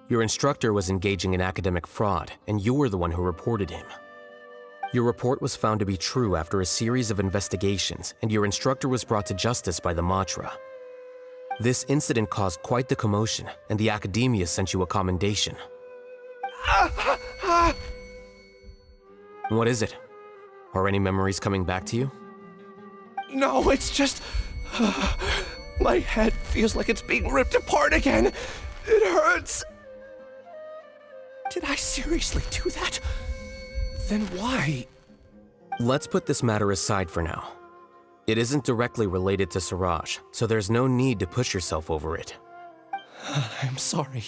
Your instructor was engaging in academic fraud, and you were the one who reported him. Your report was found to be true after a series of investigations, and your instructor was brought to justice by the Matra. This incident caused quite the commotion, and the Academia sent you a commendation. What is it? Are any memories coming back to you? No, it's just... my head feels like it's being ripped apart again. It hurts. Did I seriously do that? Then why Let's put this matter aside for now. It isn't directly related to Siraj, so there's no need to push yourself over it. I'm sorry.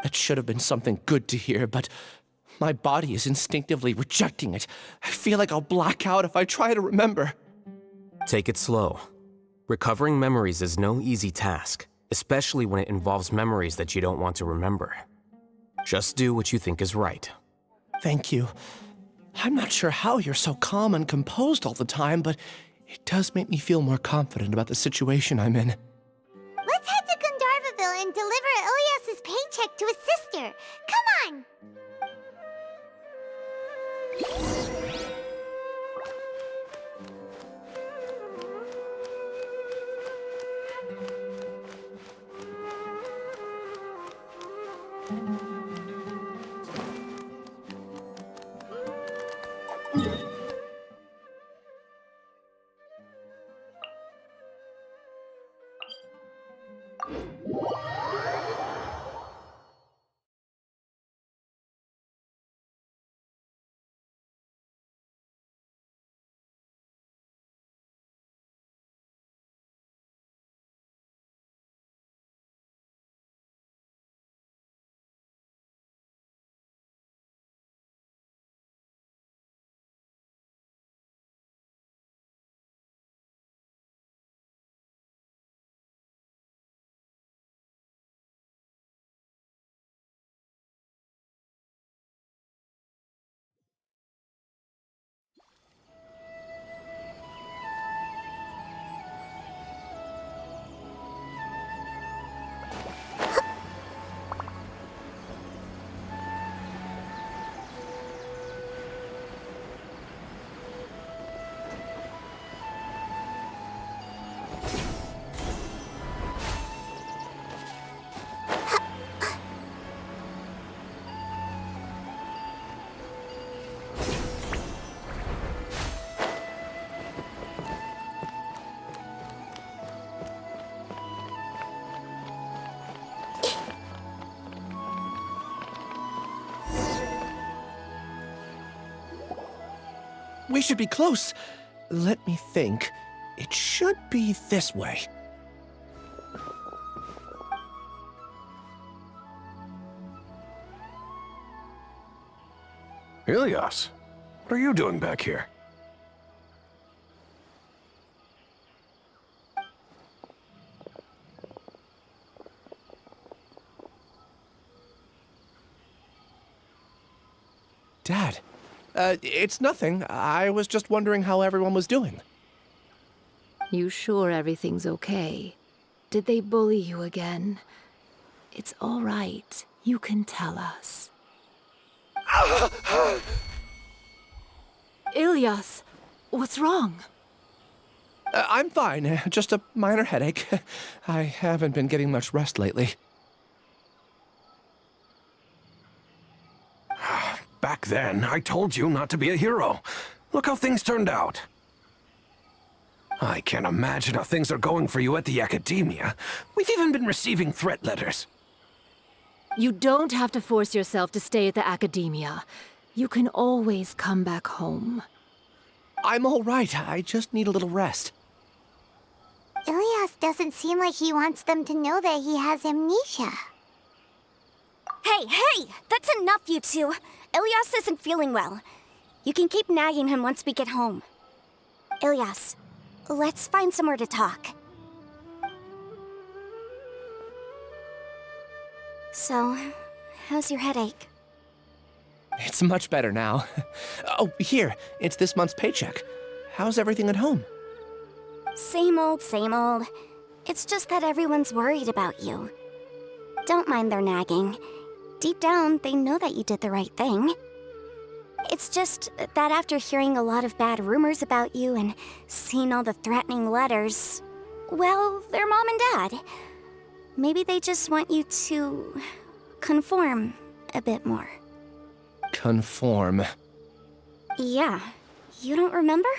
That should have been something good to hear, but my body is instinctively rejecting it. I feel like I'll black out if I try to remember. Take it slow. Recovering memories is no easy task, especially when it involves memories that you don't want to remember. Just do what you think is right. Thank you. I'm not sure how you're so calm and composed all the time, but it does make me feel more confident about the situation I'm in. Let's head to Gandharvaville and deliver Ilyas's paycheck to his sister. Come on! We should be close. Let me think. It should be this way. Ilyas, what are you doing back here? Dad, it's nothing. I was just wondering how everyone was doing. You sure everything's okay? Did they bully you again? It's all right. You can tell us. Ilyas, what's wrong? I'm fine. Just a minor headache. I haven't been getting much rest lately. Back then, I told you not to be a hero. Look how things turned out. I can't imagine how things are going for you at the academia. We've even been receiving threat letters. You don't have to force yourself to stay at the academia. You can always come back home. I'm all right. I just need a little rest. Ilyas doesn't seem like he wants them to know that he has amnesia. Hey! That's enough, you two! Ilyas isn't feeling well. You can keep nagging him once we get home. Ilyas, let's find somewhere to talk. So, how's your headache? It's much better now. Oh, here. It's this month's paycheck. How's everything at home? Same old, same old. It's just that everyone's worried about you. Don't mind their nagging. Deep down, they know that you did the right thing. It's just that after hearing a lot of bad rumors about you and seeing all the threatening letters, well, they're mom and dad. Maybe they just want you to conform a bit more. Conform. Yeah. You don't remember?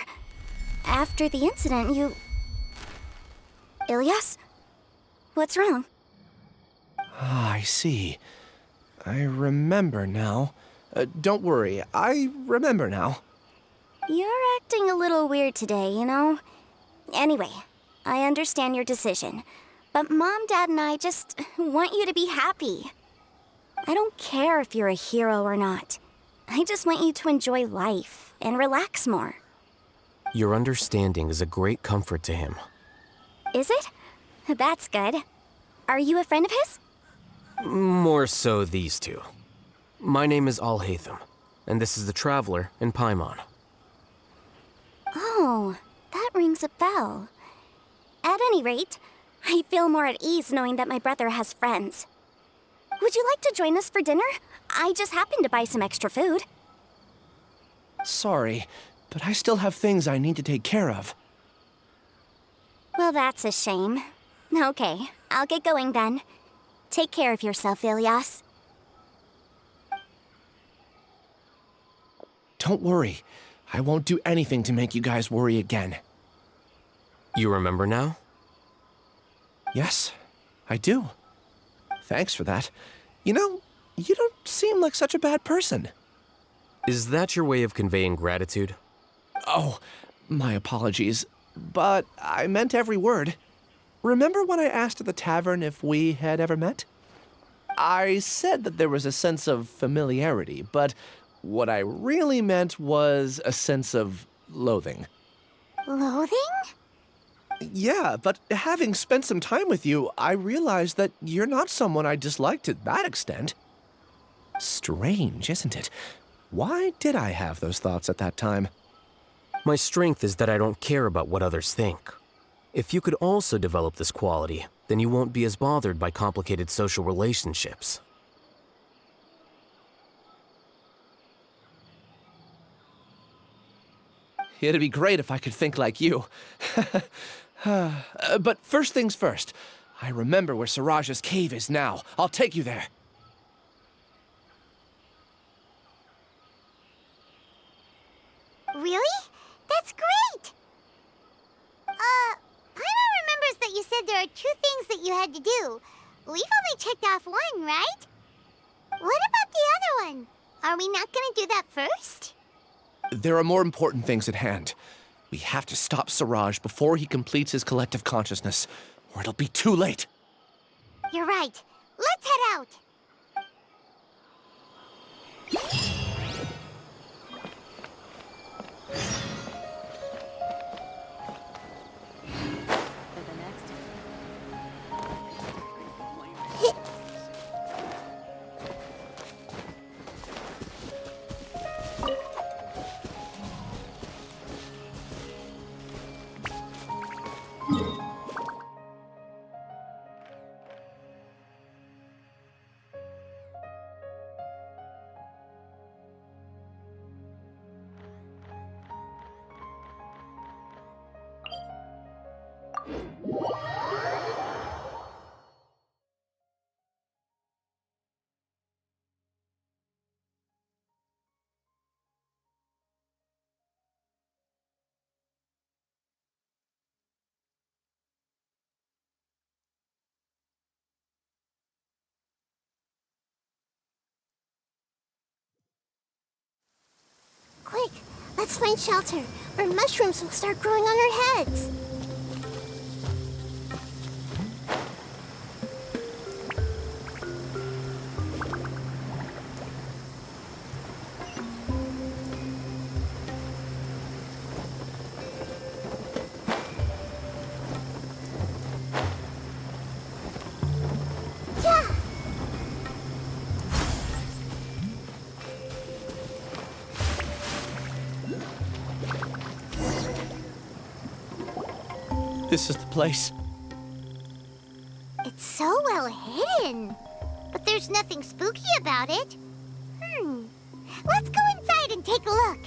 After the incident, you... Ilyas? What's wrong? Ah, I see. I remember now. Don't worry, I remember now. You're acting a little weird today, you know? Anyway, I understand your decision, but Mom, Dad, and I just want you to be happy. I don't care if you're a hero or not. I just want you to enjoy life and relax more. Your understanding is a great comfort to him. Is it? That's good. Are you a friend of his? More so these two. My name is Alhaitham, and this is the Traveler in Paimon. Oh, that rings a bell. At any rate, I feel more at ease knowing that my brother has friends. Would you like to join us for dinner? I just happened to buy some extra food. Sorry, but I still have things I need to take care of. Well, that's a shame. Okay, I'll get going then. Take care of yourself, Ilyas. Don't worry. I won't do anything to make you guys worry again. You remember now? Yes, I do. Thanks for that. You know, you don't seem like such a bad person. Is that your way of conveying gratitude? Oh, my apologies, but I meant every word. Remember when I asked at the tavern if we had ever met? I said that there was a sense of familiarity, but what I really meant was a sense of loathing. Loathing? Yeah, but having spent some time with you, I realized that you're not someone I dislike to that extent. Strange, isn't it? Why did I have those thoughts at that time? My strength is that I don't care about what others think. If you could also develop this quality, then you won't be as bothered by complicated social relationships. It'd be great if I could think like you. But first things first. I remember where Siraj's cave is now. I'll take you there. Really? That's great! Paimon remembers that you said there are 2 things that you had to do. We've only checked off 1, right? What about the other one? Are we not gonna do that first? There are more important things at hand. We have to stop Siraj before he completes his collective consciousness, or it'll be too late. You're right. Let's head out. Quick, let's find shelter, or mushrooms will start growing on our heads. Yeah! This is the place. It's so well hidden. But there's nothing spooky about it. Let's go inside and take a look.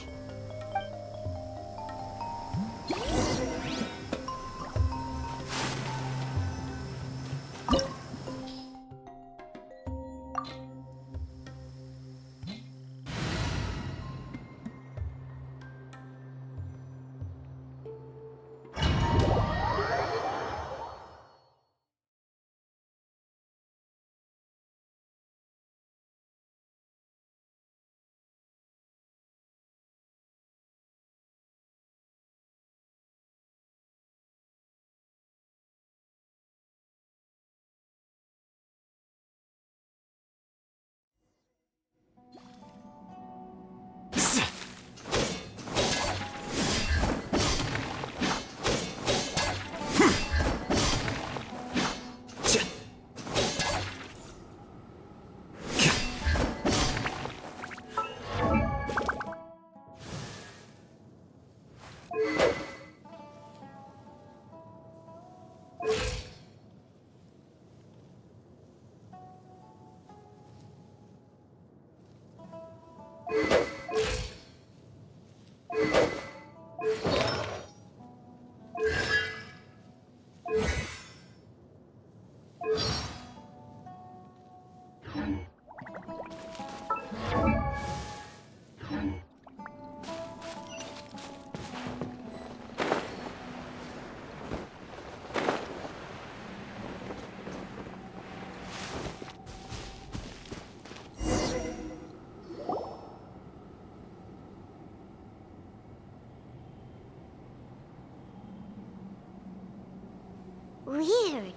Weird.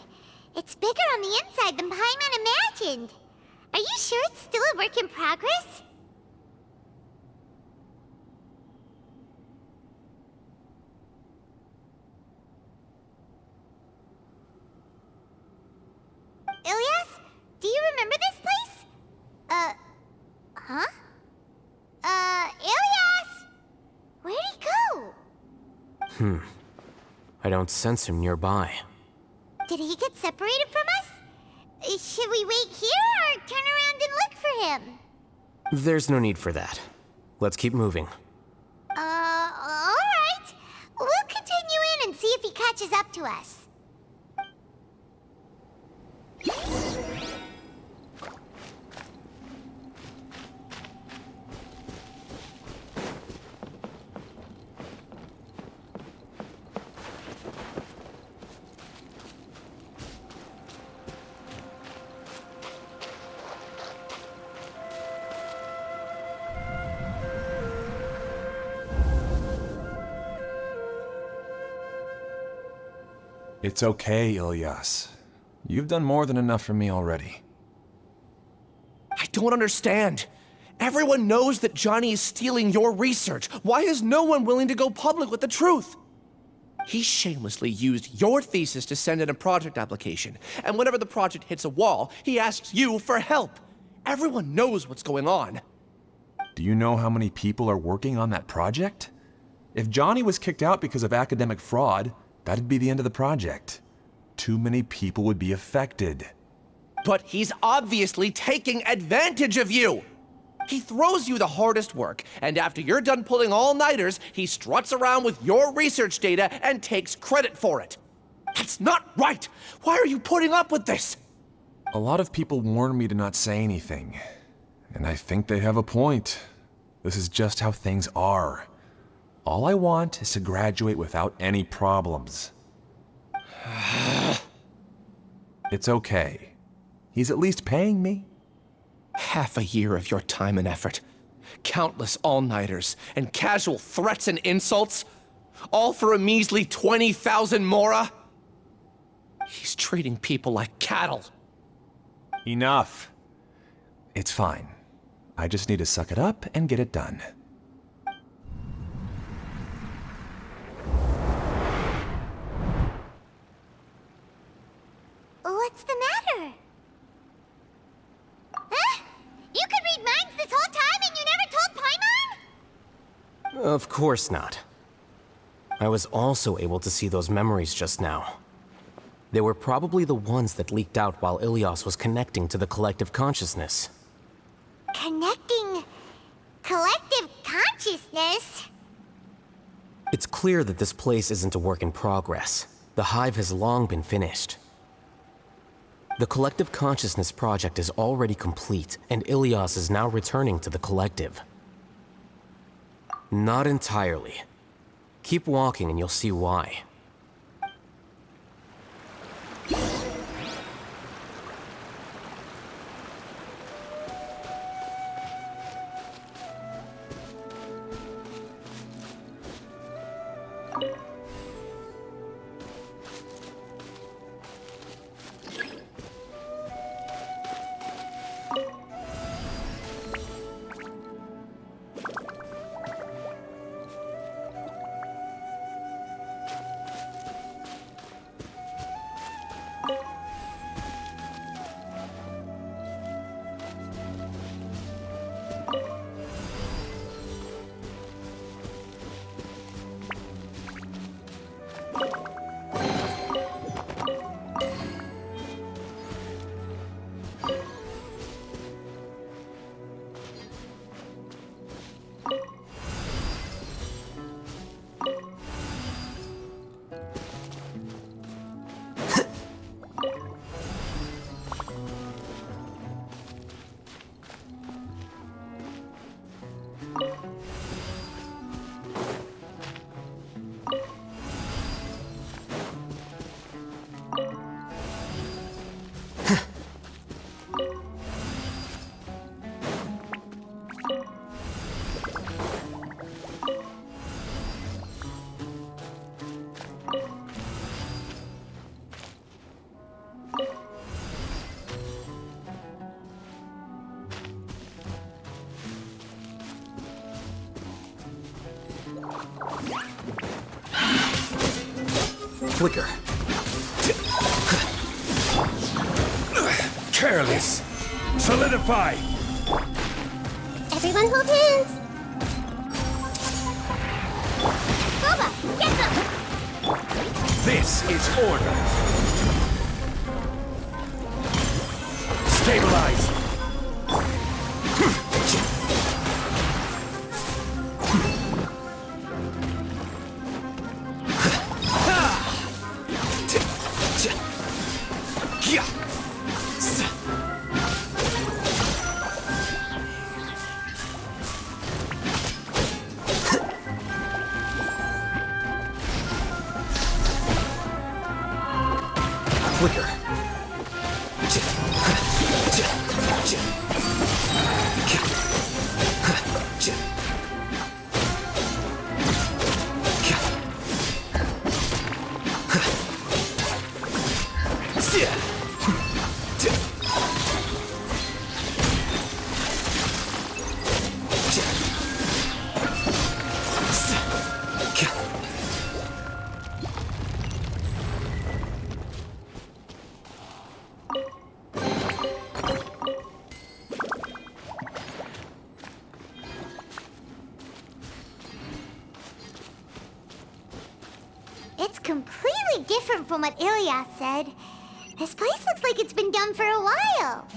It's bigger on the inside than Paimon imagined. Are you sure it's still a work in progress? Ilyas, do you remember this place? Huh? Ilyas! Where'd he go? I don't sense him nearby. Did he get separated from us? Should we wait here or turn around and look for him? There's no need for that. Let's keep moving. Alright. We'll continue in and see if he catches up to us. It's okay, Ilyas. You've done more than enough for me already. I don't understand. Everyone knows that Johnny is stealing your research. Why is no one willing to go public with the truth? He shamelessly used your thesis to send in a project application, and whenever the project hits a wall, he asks you for help. Everyone knows what's going on. Do you know how many people are working on that project? If Johnny was kicked out because of academic fraud, that'd be the end of the project. Too many people would be affected. But he's obviously taking advantage of you! He throws you the hardest work, and after you're done pulling all-nighters, he struts around with your research data and takes credit for it. That's not right! Why are you putting up with this? A lot of people warn me to not say anything, and I think they have a point. This is just how things are. All I want is to graduate without any problems. It's okay. He's at least paying me. Half a year of your time and effort, countless all-nighters, and casual threats and insults, all for a measly 20,000 mora? He's treating people like cattle. Enough. It's fine. I just need to suck it up and get it done. What's the matter? Huh? You could read minds this whole time and you never told Paimon? Of course not. I was also able to see those memories just now. They were probably the ones that leaked out while Ilyas was connecting to the collective consciousness. Connecting collective consciousness? It's clear that this place isn't a work in progress. The hive has long been finished. The Collective Consciousness project is already complete, and Ilyas is now returning to the Collective. Not entirely. Keep walking and you'll see why. Flicker. Careless. Solidify. Everyone hold hands. Boba, get them! This is order. Stabilize. Flicker. It's completely different from what Ilyas said. This place looks like it's been done for a while.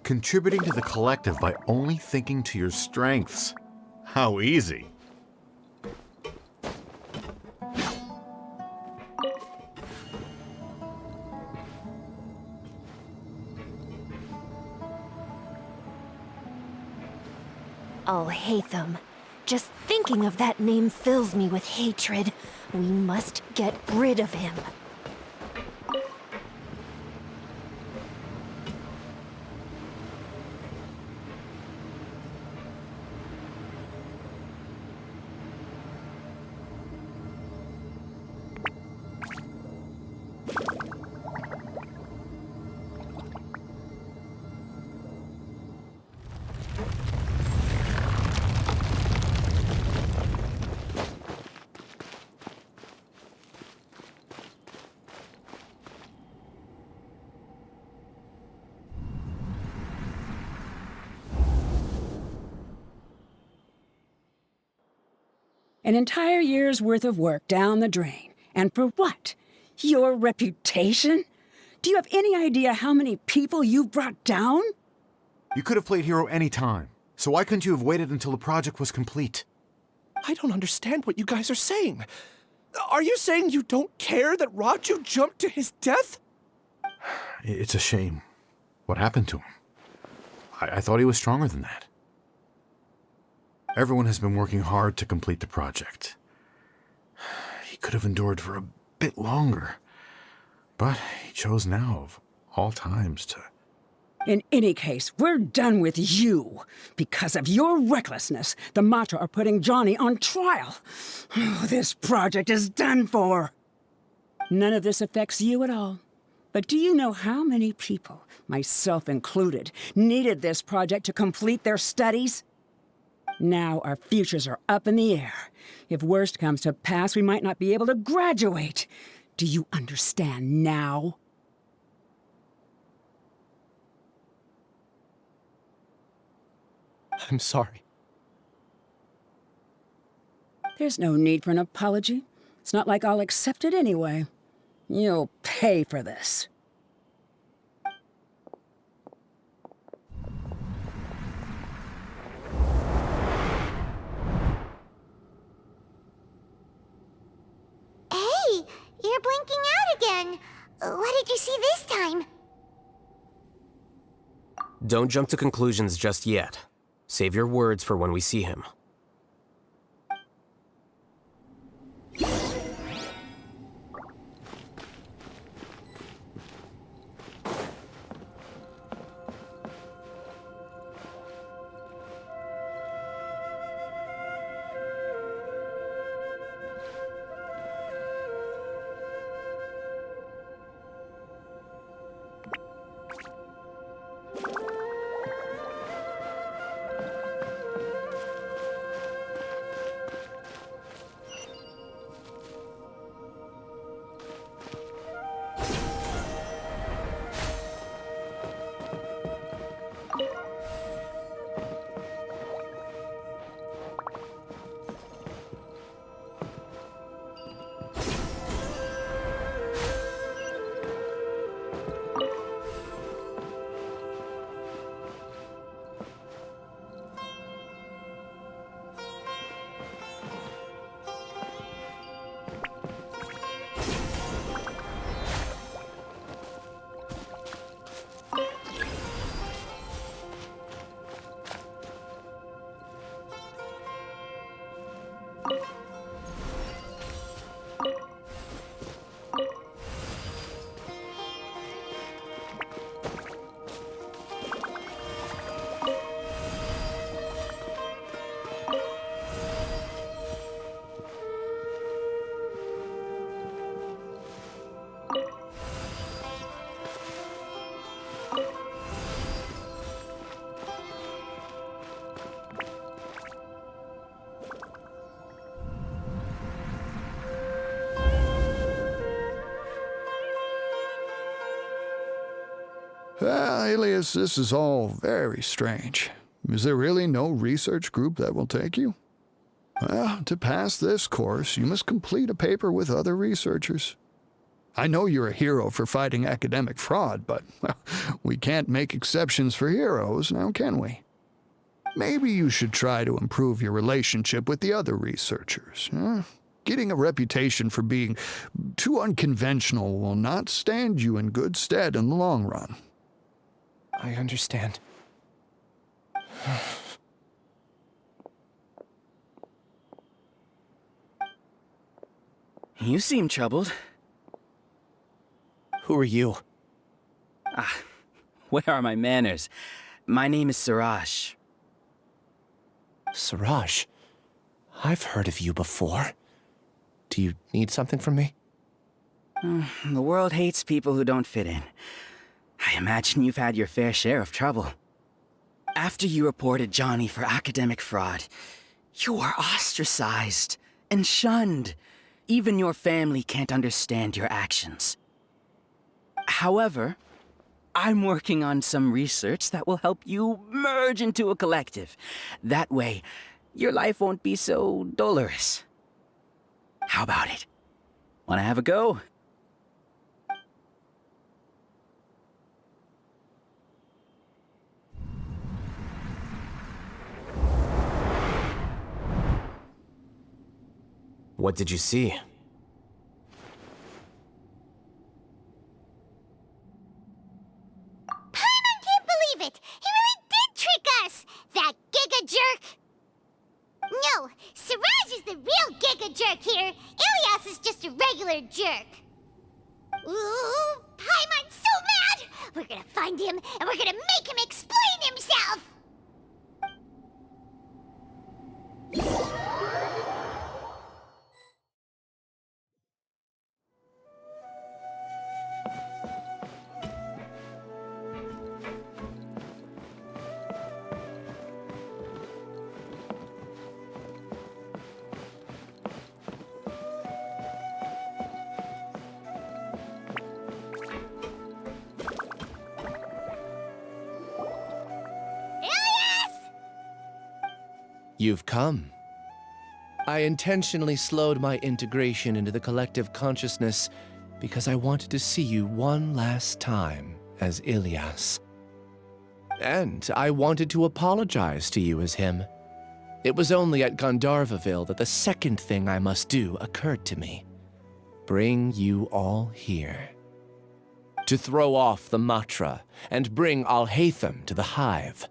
Contributing to the collective by only thinking to your strengths. How easy. Alhaitham. Just thinking of that name fills me with hatred. We must get rid of him. An entire year's worth of work down the drain. And for what? Your reputation? Do you have any idea how many people you brought down? You could have played hero any time, so why couldn't you have waited until the project was complete? I don't understand what you guys are saying. Are you saying you don't care that Raju jumped to his death? It's a shame. What happened to him? I thought he was stronger than that. Everyone has been working hard to complete the project. He could have endured for a bit longer, but he chose now, of all times, to... In any case, we're done with you. Because of your recklessness, the Matra are putting Johnny on trial. This project is done for. None of this affects you at all. But do you know how many people, myself included, needed this project to complete their studies? Now our futures are up in the air. If worst comes to pass, we might not be able to graduate. Do you understand now? I'm sorry. There's no need for an apology. It's not like I'll accept it anyway. You'll pay for this. Hey, you're blinking out again. What did you see this time? Don't jump to conclusions just yet. Save your words for when we see him. Alias, this is all very strange. Is there really no research group that will take you? Well, to pass this course, you must complete a paper with other researchers. I know you're a hero for fighting academic fraud, but well, we can't make exceptions for heroes, now can we? Maybe you should try to improve your relationship with the other researchers. Getting a reputation for being too unconventional will not stand you in good stead in the long run. I understand. You seem troubled. Who are you? Where are my manners? My name is Siraj. Siraj? I've heard of you before. Do you need something from me? The world hates people who don't fit in. I imagine you've had your fair share of trouble. After you reported Johnny for academic fraud, you were ostracized and shunned. Even your family can't understand your actions. However, I'm working on some research that will help you merge into a collective. That way, your life won't be so dolorous. How about it? Wanna have a go? What did you see? It! He really did trick us! That Giga Jerk! No, Siraj is the real Giga Jerk here. Ilias is just a regular jerk. Ooh, Paimon's so mad! We're gonna find him, and we're gonna make him explain himself! You've come. I intentionally slowed my integration into the collective consciousness because I wanted to see you one last time as Ilias. And I wanted to apologize to you as him. It was only at Gandharvaville that the second thing I must do occurred to me. Bring you all here. To throw off the Matra and bring Alhaitham to the Hive.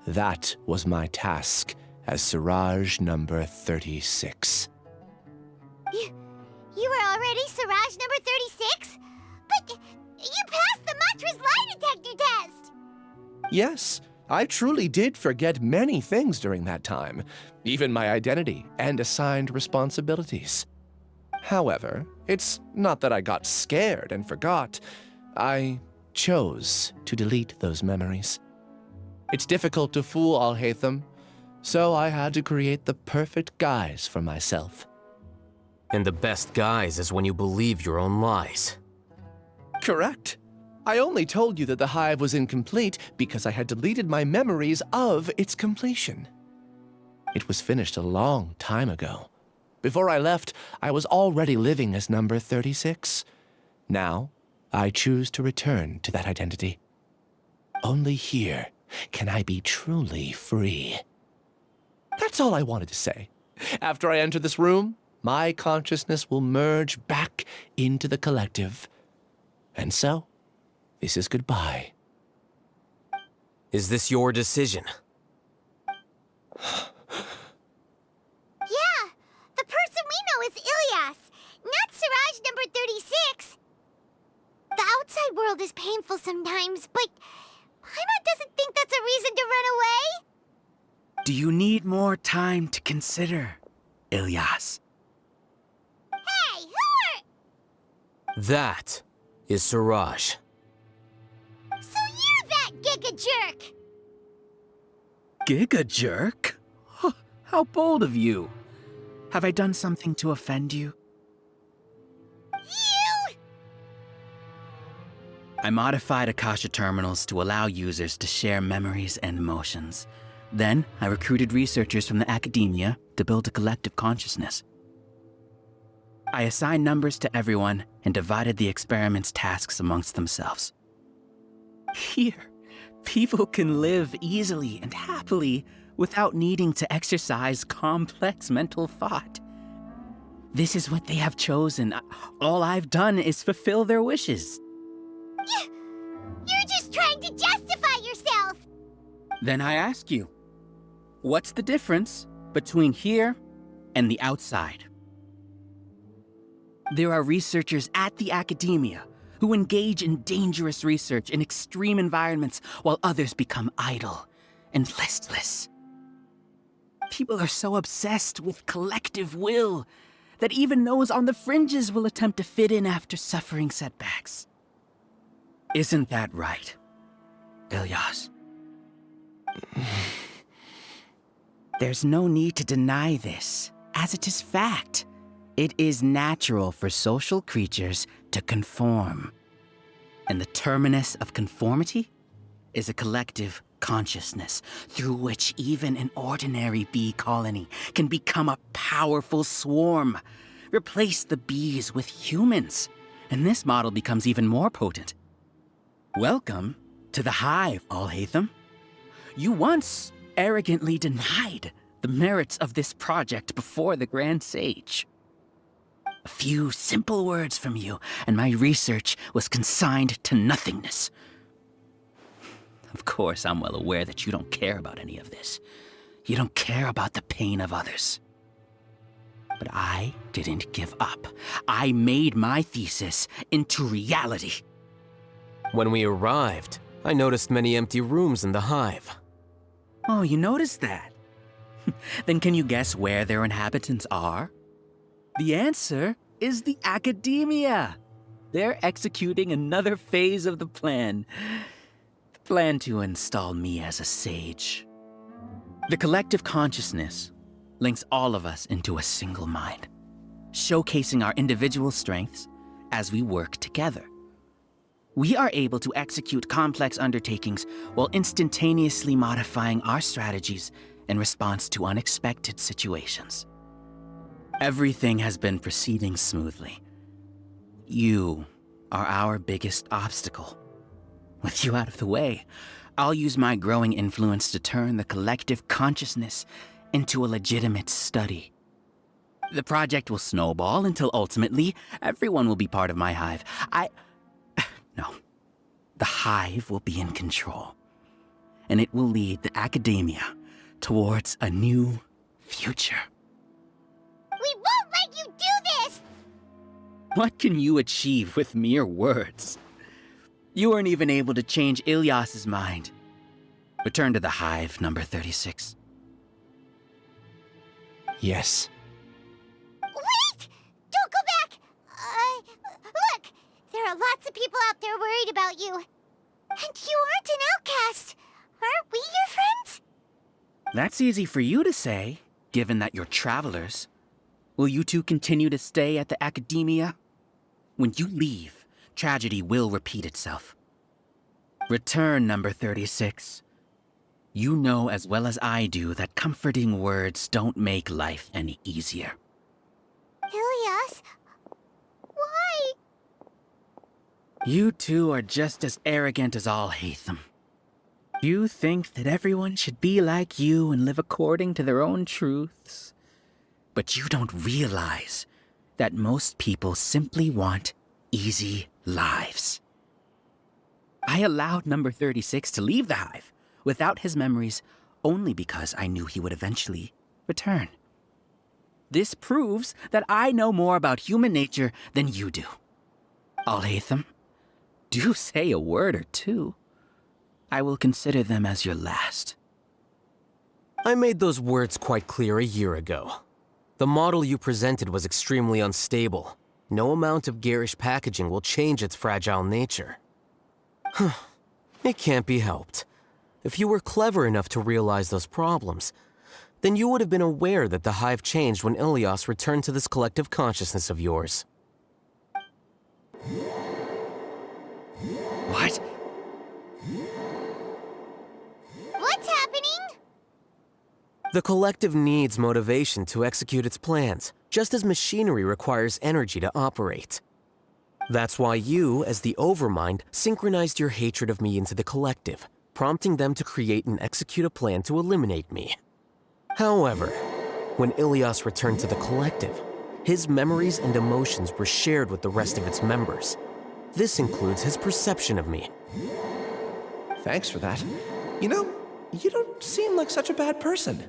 That was my task as Siraj number 36. You were already Siraj number 36? But you passed the Matra's lie detector test! Yes, I truly did forget many things during that time, even my identity and assigned responsibilities. However, it's not that I got scared and forgot. I chose to delete those memories. It's difficult to fool Alhaitham, so I had to create the perfect guise for myself. And the best guise is when you believe your own lies. Correct. I only told you that the Hive was incomplete because I had deleted my memories of its completion. It was finished a long time ago. Before I left, I was already living as number 36. Now, I choose to return to that identity. Only here can I be truly free. That's all I wanted to say. After I enter this room, my consciousness will merge back into the collective. And so, this is goodbye. Is this your decision? Yeah, the person we know is Ilias, not Siraj number 36. The outside world is painful sometimes, but Paimon doesn't think that's a reason to run away. Do you need more time to consider, Ilias? Hey, who are... That is Siraj. So you're that Giga Jerk! Giga Jerk? How bold of you. Have I done something to offend you? You! I modified Akasha terminals to allow users to share memories and emotions. Then, I recruited researchers from the academia to build a collective consciousness. I assigned numbers to everyone and divided the experiment's tasks amongst themselves. Here, people can live easily and happily without needing to exercise complex mental thought. This is what they have chosen. All I've done is fulfill their wishes. You're just trying to justify yourself! Then I ask you, what's the difference between here and the outside? There are researchers at the academia who engage in dangerous research in extreme environments while others become idle and listless. People are so obsessed with collective will that even those on the fringes will attempt to fit in after suffering setbacks. Isn't that right, Ilyas? There's no need to deny this, as it is fact. It is natural for social creatures to conform. And the terminus of conformity is a collective consciousness through which even an ordinary bee colony can become a powerful swarm. Replace the bees with humans, and this model becomes even more potent. Welcome to the hive, Alhaitham. You once arrogantly denied the merits of this project before the Grand Sage. A few simple words from you, and my research was consigned to nothingness. Of course, I'm well aware that you don't care about any of this. You don't care about the pain of others. But I didn't give up. I made my thesis into reality. When we arrived, I noticed many empty rooms in the hive. Oh, you noticed that? Then can you guess where their inhabitants are? The answer is the academia. They're executing another phase of the plan. The plan to install me as a sage. The collective consciousness links all of us into a single mind, showcasing our individual strengths as we work together. We are able to execute complex undertakings while instantaneously modifying our strategies in response to unexpected situations. Everything has been proceeding smoothly. You are our biggest obstacle. With you out of the way, I'll use my growing influence to turn the collective consciousness into a legitimate study. The project will snowball until ultimately everyone will be part of my hive. No. The hive will be in control. And it will lead the academia towards a new future. We won't let you do this! What can you achieve with mere words? You weren't even able to change Ilyas's mind. Return to the hive, number 36. Yes. Wait! Don't go back! Look! There are lots of people out there worried about you. And you aren't an outcast. Aren't we your friends? That's easy for you to say, given that you're travelers. Will you two continue to stay at the academia? When you leave, tragedy will repeat itself. Return, number 36. You know as well as I do that comforting words don't make life any easier. Ilyas? Why? You two are just as arrogant as Alhaitham. You think that everyone should be like you and live according to their own truths. But you don't realize that most people simply want easy lives. I allowed number 36 to leave the hive without his memories only because I knew he would eventually return. This proves that I know more about human nature than you do. Alhaitham, do say a word or two. I will consider them as your last. I made those words quite clear a year ago. The model you presented was extremely unstable. No amount of garish packaging will change its fragile nature. It can't be helped. If you were clever enough to realize those problems, then you would have been aware that the hive changed when Ilyas returned to this collective consciousness of yours. What? What's happening? The collective needs motivation to execute its plans, just as machinery requires energy to operate. That's why you, as the Overmind, synchronized your hatred of me into the collective, prompting them to create and execute a plan to eliminate me. However, when Ilias returned to the collective, his memories and emotions were shared with the rest of its members. This includes his perception of me. Thanks for that. You know, you don't seem like such a bad person.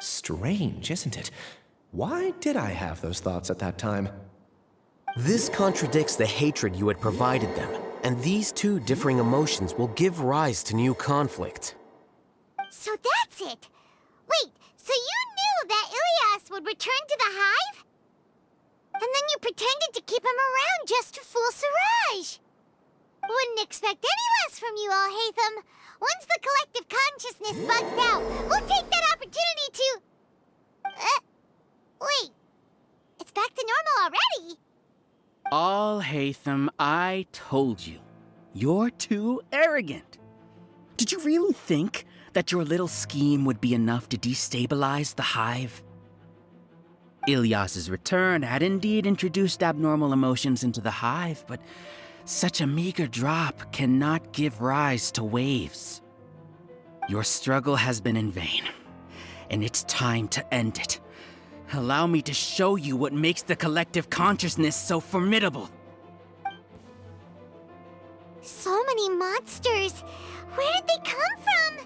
Strange, isn't it? Why did I have those thoughts at that time? This contradicts the hatred you had provided them, and these two differing emotions will give rise to new conflict. So that's it. Wait, so you knew that Ilias would return to the hive? And then you pretended to keep him around just to fool Siraj. Wouldn't expect any less from you, Alhaitham. Once the collective consciousness bugs out, we'll take that opportunity to... wait. It's back to normal already. Alhaitham, I told you. You're too arrogant. Did you really think that your little scheme would be enough to destabilize the hive? Ilias's return had indeed introduced abnormal emotions into the hive, but such a meager drop cannot give rise to waves. Your struggle has been in vain, and it's time to end it. Allow me to show you what makes the collective consciousness so formidable. So many monsters. Where did they come from?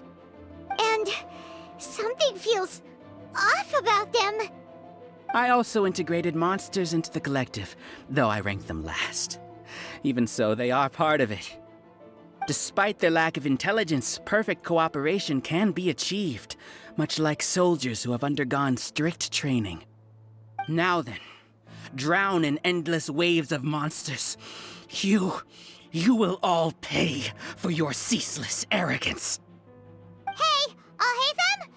And something feels off about them. I also integrated monsters into the collective, though I ranked them last. Even so, they are part of it. Despite their lack of intelligence, perfect cooperation can be achieved, much like soldiers who have undergone strict training. Now then, drown in endless waves of monsters. You will all pay for your ceaseless arrogance. Hey, Alhaitham?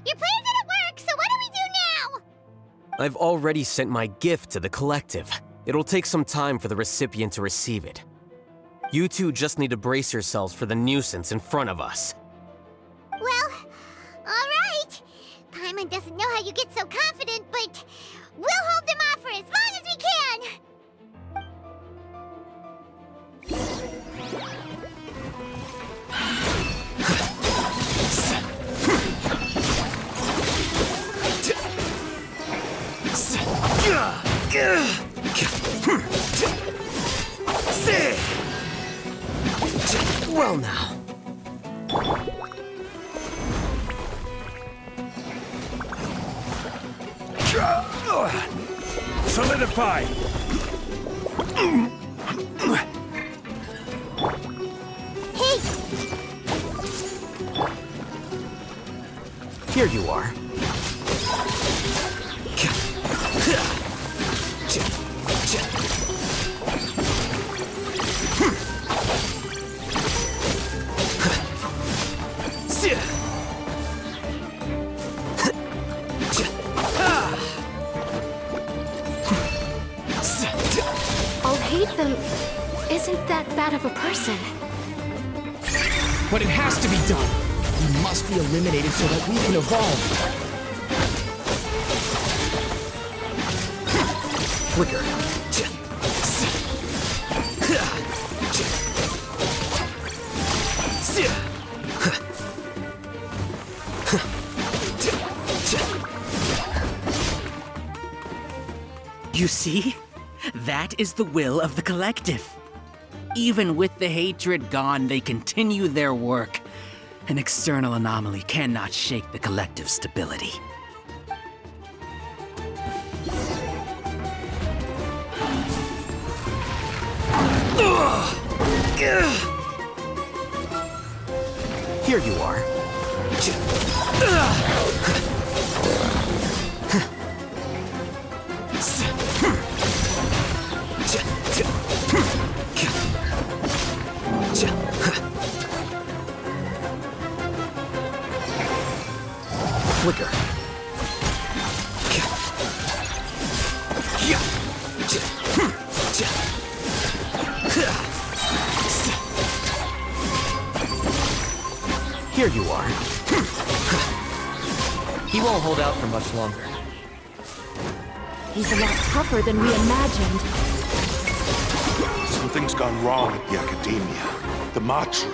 Your plan didn't work, so what do we do now? I've already sent my gift to the collective. It'll take some time for the recipient to receive it. You two just need to brace yourselves for the nuisance in front of us. Well, alright. Paimon doesn't know how you get so confident, but we'll hold them off for as long as we can. Well now. Solidify! Hey! Here you are. Alhaitham isn't that bad of a person. But it has to be done. He must be eliminated so that we can evolve. Flicker. You see? That is the will of the collective. Even with the hatred gone, they continue their work. An external anomaly cannot shake the collective's stability. Here you are. Flicker. Here you are. He won't hold out for much longer. He's a lot tougher than we imagined. Something's gone wrong at the Academia. The Matra.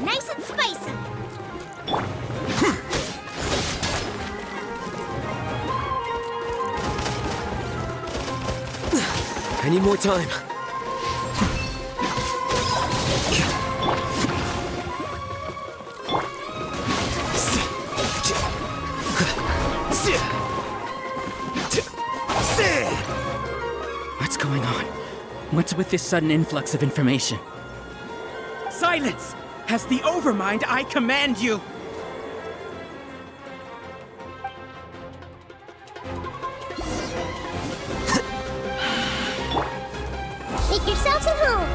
Nice and spicy. I need more time. What's going on? What's with this sudden influx of information? Silence! As the Overmind, I command you! Make yourselves at home.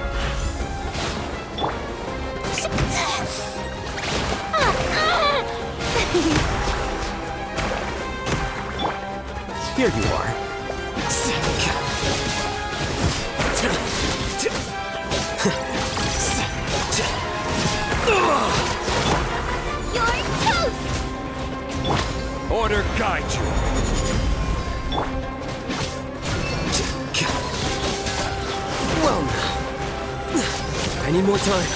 Here you are. You're toast! Order guide you. Well now. I need more time.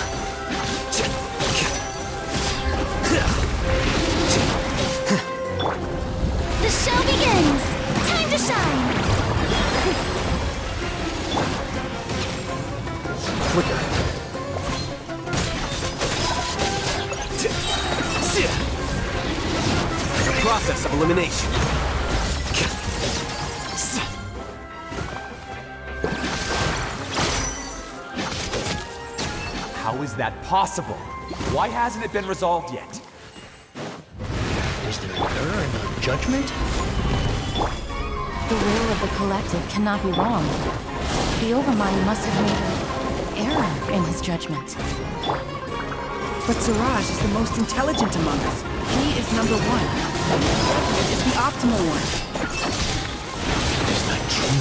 The show begins! Time to shine! Flicker. The process of elimination. How is that possible? Why hasn't it been resolved yet? Is there an error in the judgment? The will of the collective cannot be wrong. The Overmind must have made an error in his judgment. But Siraj is the most intelligent among us. He is number one. His judgment is the optimal one. Is that true?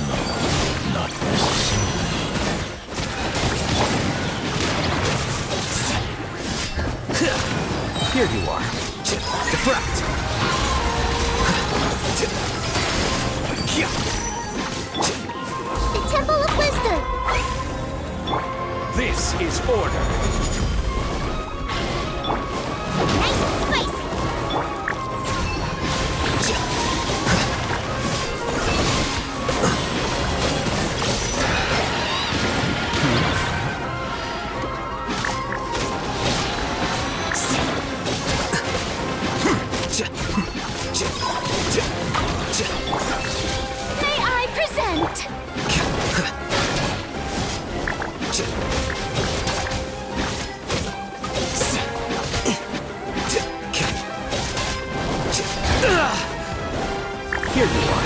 No, not necessarily. Here you are. Defract! The Temple of Wisdom! This is order. Nice and spicy! May I present? Here you are.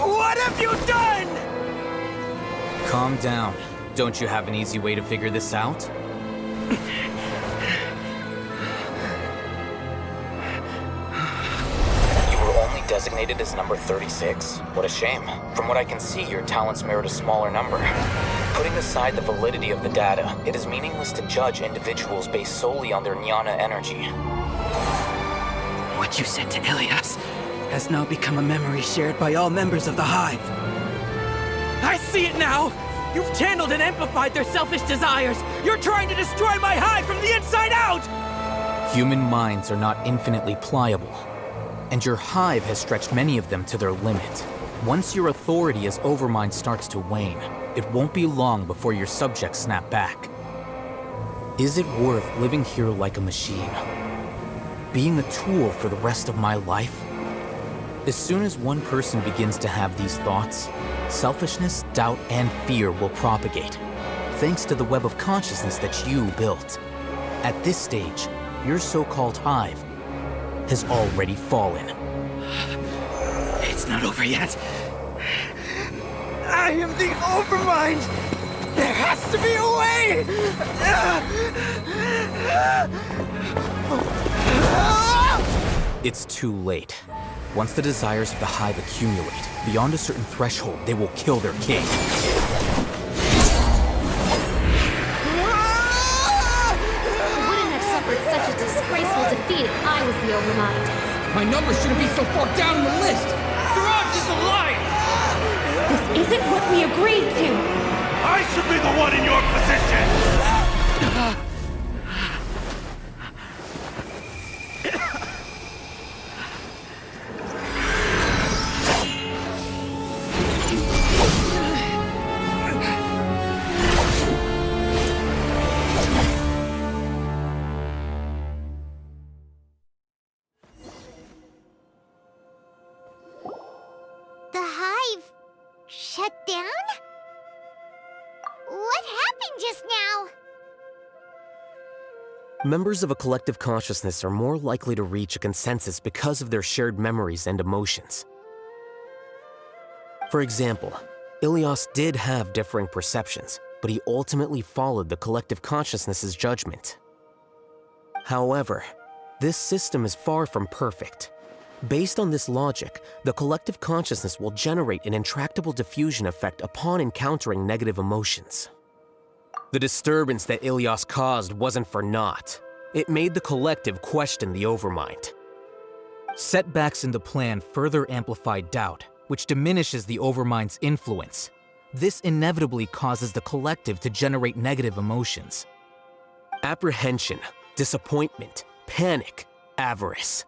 What have you done? Calm down. Don't you have an easy way to figure this out? You were only designated as number 36? What a shame. From what I can see, your talents merit a smaller number. Putting aside the validity of the data, it is meaningless to judge individuals based solely on their jnana energy. What you said to Ilias has now become a memory shared by all members of the Hive. I see it now! You've channeled and amplified their selfish desires! You're trying to destroy my Hive from the inside out! Human minds are not infinitely pliable, and your Hive has stretched many of them to their limit. Once your authority as Overmind starts to wane, it won't be long before your subjects snap back. Is it worth living here like a machine? Being a tool for the rest of my life? As soon as one person begins to have these thoughts, selfishness, doubt, and fear will propagate, thanks to the web of consciousness that you built. At this stage, your so-called hive has already fallen. It's not over yet. I am the Overmind! There has to be a way! It's too late. Once the desires of the hive accumulate, beyond a certain threshold, they will kill their king. I wouldn't have suffered such a disgraceful defeat if I was the Overmind. My number shouldn't be so far down the list! Siraj is a liar! This isn't what we agreed to! I should be the one in your position! The hive shut down? What happened just now? Members of a collective consciousness are more likely to reach a consensus because of their shared memories and emotions. For example, Ilias did have differing perceptions, but he ultimately followed the collective consciousness's judgment. However, this system is far from perfect. Based on this logic, the collective consciousness will generate an intractable diffusion effect upon encountering negative emotions. The disturbance that Ilias caused wasn't for naught. It made the collective question the Overmind. Setbacks in the plan further amplified doubt, which diminishes the Overmind's influence. This inevitably causes the collective to generate negative emotions. Apprehension, disappointment, panic, avarice.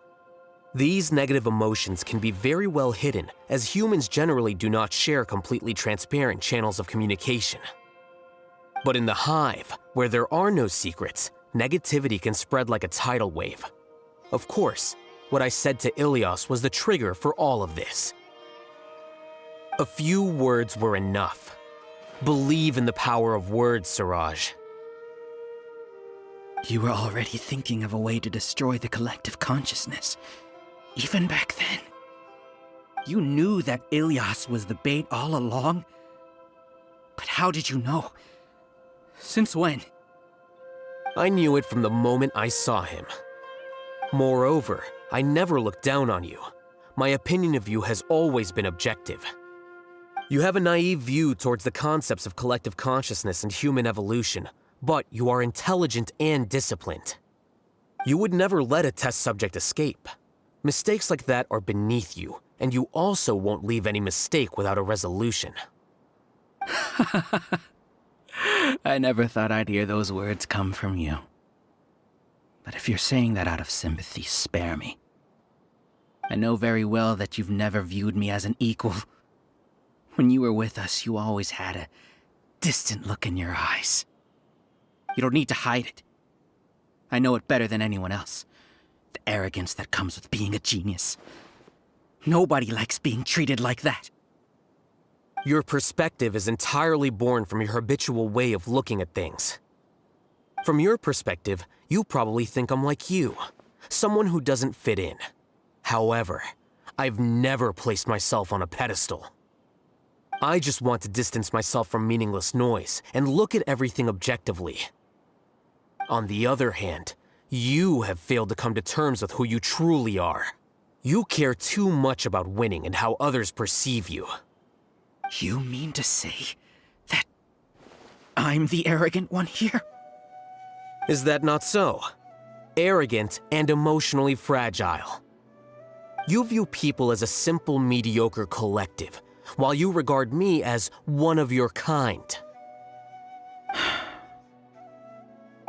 These negative emotions can be very well hidden, as humans generally do not share completely transparent channels of communication. But in the hive, where there are no secrets, negativity can spread like a tidal wave. Of course, what I said to Ilias was the trigger for all of this. A few words were enough. Believe in the power of words, Siraj. You were already thinking of a way to destroy the collective consciousness. Even back then. You knew that Ilias was the bait all along. But how did you know? Since when? I knew it from the moment I saw him. Moreover, I never looked down on you. My opinion of you has always been objective. You have a naive view towards the concepts of collective consciousness and human evolution, but you are intelligent and disciplined. You would never let a test subject escape. Mistakes like that are beneath you, and you also won't leave any mistake without a resolution. I never thought I'd hear those words come from you. But if you're saying that out of sympathy, spare me. I know very well that you've never viewed me as an equal. When you were with us, you always had a distant look in your eyes. You don't need to hide it. I know it better than anyone else. The arrogance that comes with being a genius. Nobody likes being treated like that. Your perspective is entirely born from your habitual way of looking at things. From your perspective, you probably think I'm like you, someone who doesn't fit in. However, I've never placed myself on a pedestal. I just want to distance myself from meaningless noise and look at everything objectively. On the other hand, you have failed to come to terms with who you truly are. You care too much about winning and how others perceive you. You mean to say that I'm the arrogant one here? Is that not so? Arrogant and emotionally fragile. You view people as a simple, mediocre collective, while you regard me as one of your kind.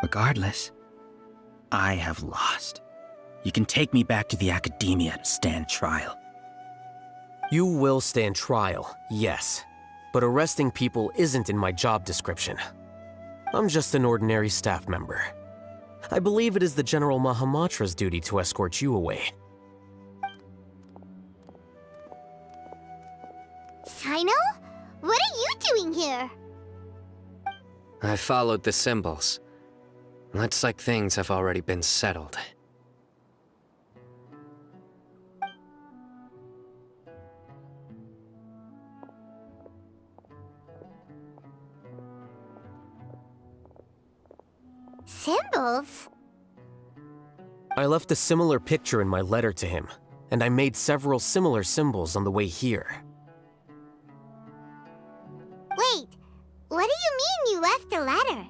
Regardless, I have lost. You can take me back to the academia to stand trial. You will stand trial, yes. But arresting people isn't in my job description. I'm just an ordinary staff member. I believe it is the General Mahamatra's duty to escort you away. Sino? What are you doing here? I followed the symbols. Looks like things have already been settled. Symbols? I left a similar picture in my letter to him, and I made several similar symbols on the way here. Wait, what do you mean you left a letter?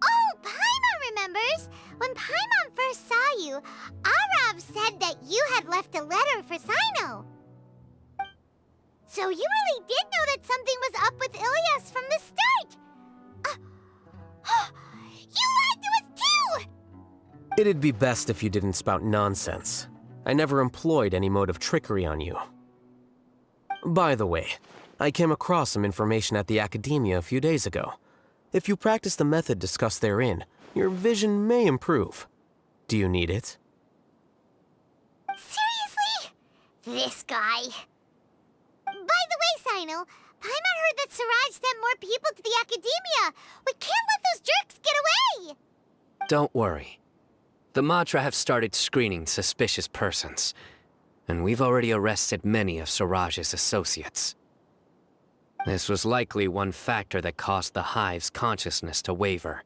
Oh, Paimon remembers! When Paimon first saw you, Arav said that you had left a letter for Sino. So you really did know that something was up with Ilyas from the start! You lied to us too! It'd be best if you didn't spout nonsense. I never employed any mode of trickery on you. By the way, I came across some information at the Academia a few days ago. If you practice the method discussed therein, your vision may improve. Do you need it? Seriously? This guy. By the way, Sino, Paimon heard that Siraj sent more people to the Academia. We can't let those jerks get away! Don't worry. The Matra have started screening suspicious persons, and we've already arrested many of Siraj's associates. This was likely one factor that caused the Hive's consciousness to waver.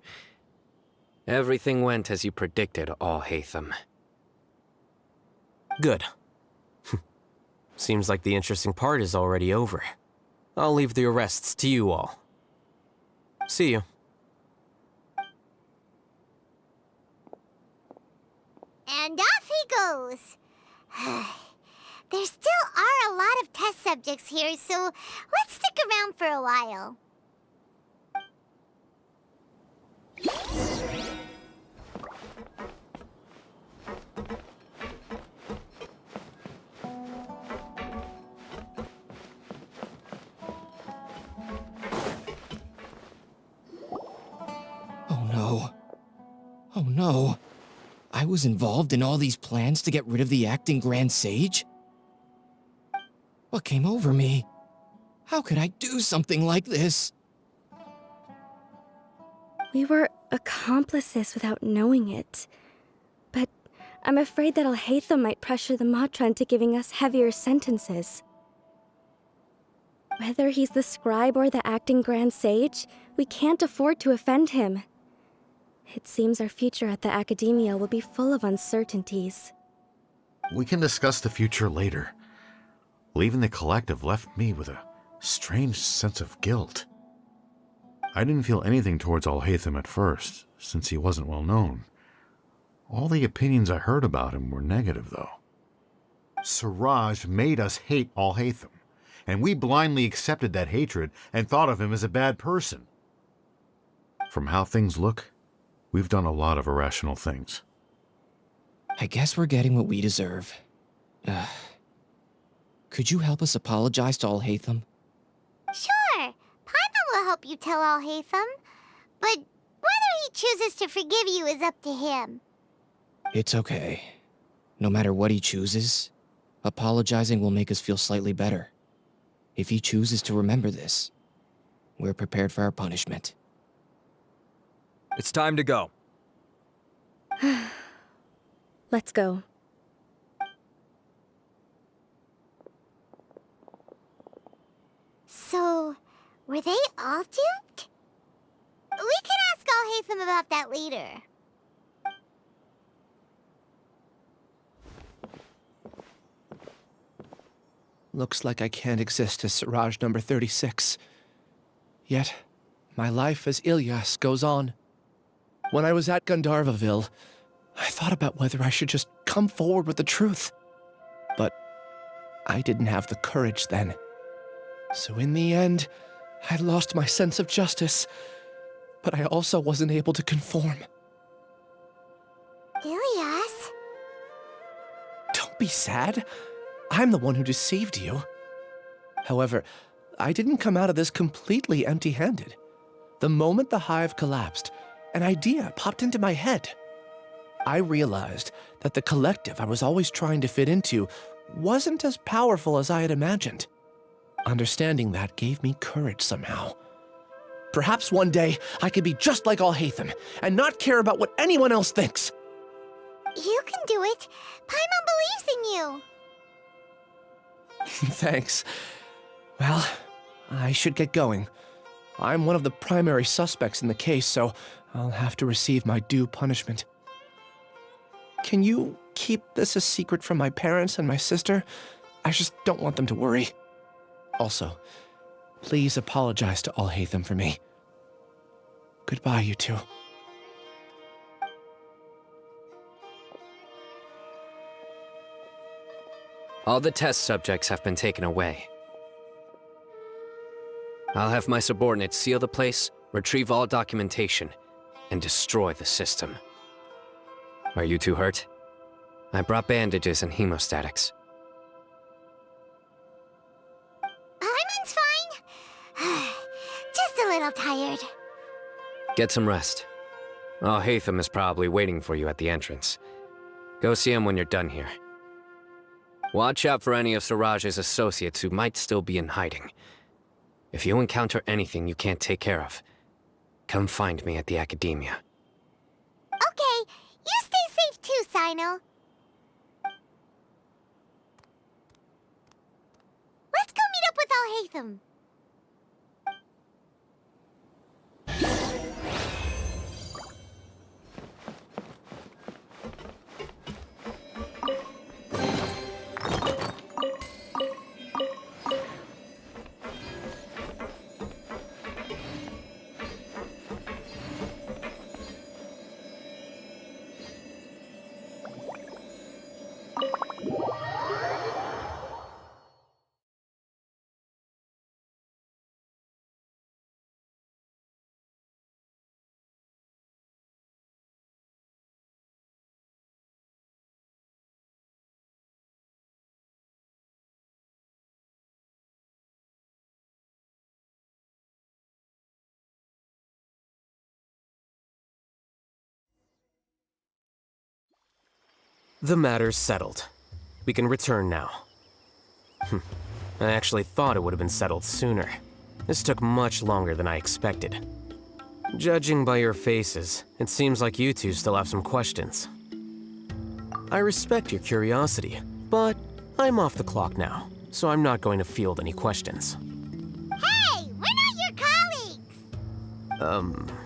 Everything went as you predicted, Alhaitham. Good. Seems like the interesting part is already over. I'll leave the arrests to you all. See you. And off he goes. There still are a lot of test subjects here, so let's stick around for a while. Oh no. Oh no. I was involved in all these plans to get rid of the acting Grand Sage? What came over me? How could I do something like this? We were accomplices without knowing it. But I'm afraid that Alhaitham might pressure the Matra into giving us heavier sentences. Whether he's the scribe or the acting Grand Sage, we can't afford to offend him. It seems our future at the Academia will be full of uncertainties. We can discuss the future later. Leaving the collective left me with a strange sense of guilt. I didn't feel anything towards Alhaitham at first, since he wasn't well known. All the opinions I heard about him were negative, though. Siraj made us hate Alhaitham, and we blindly accepted that hatred and thought of him as a bad person. From how things look, we've done a lot of irrational things. I guess we're getting what we deserve. Could you help us apologize to Alhaitham? Sure, Paimon will help you tell Alhaitham. But whether he chooses to forgive you is up to him. It's okay. No matter what he chooses, apologizing will make us feel slightly better. If he chooses to remember this, we're prepared for our punishment. It's time to go. Let's go. So, were they all duped? We can ask Alhaitham about that later. Looks like I can't exist as Siraj number 36. Yet, my life as Ilyas goes on. When I was at Gandharvaville, I thought about whether I should just come forward with the truth. But I didn't have the courage then. So in the end, I lost my sense of justice, but I also wasn't able to conform. Ilyas? Don't be sad. I'm the one who deceived you. However, I didn't come out of this completely empty-handed. The moment the hive collapsed, an idea popped into my head. I realized that the collective I was always trying to fit into wasn't as powerful as I had imagined. Understanding that gave me courage somehow. Perhaps one day I could be just like Alhaitham and not care about what anyone else thinks. You can do it. Paimon believes in you. Thanks. Well, I should get going. I'm one of the primary suspects in the case, so I'll have to receive my due punishment. Can you keep this a secret from my parents and my sister? I just don't want them to worry. Also, please apologize to Alhaitham for me. Goodbye, you two. All the test subjects have been taken away. I'll have my subordinates seal the place, retrieve all documentation, and destroy the system. Are you two hurt? I brought bandages and hemostatics. Paimon's fine. Just a little tired. Get some rest. Alhaitham is probably waiting for you at the entrance. Go see him when you're done here. Watch out for any of Siraj's associates who might still be in hiding. If you encounter anything you can't take care of, come find me at the Academia. Okay, you stay safe too, Sino. Let's go meet up with Alhaitham. The matter's settled. We can return now. I actually thought it would have been settled sooner. This took much longer than I expected. Judging by your faces, it seems like you two still have some questions. I respect your curiosity, but I'm off the clock now, so I'm not going to field any questions. Hey, we're not your colleagues!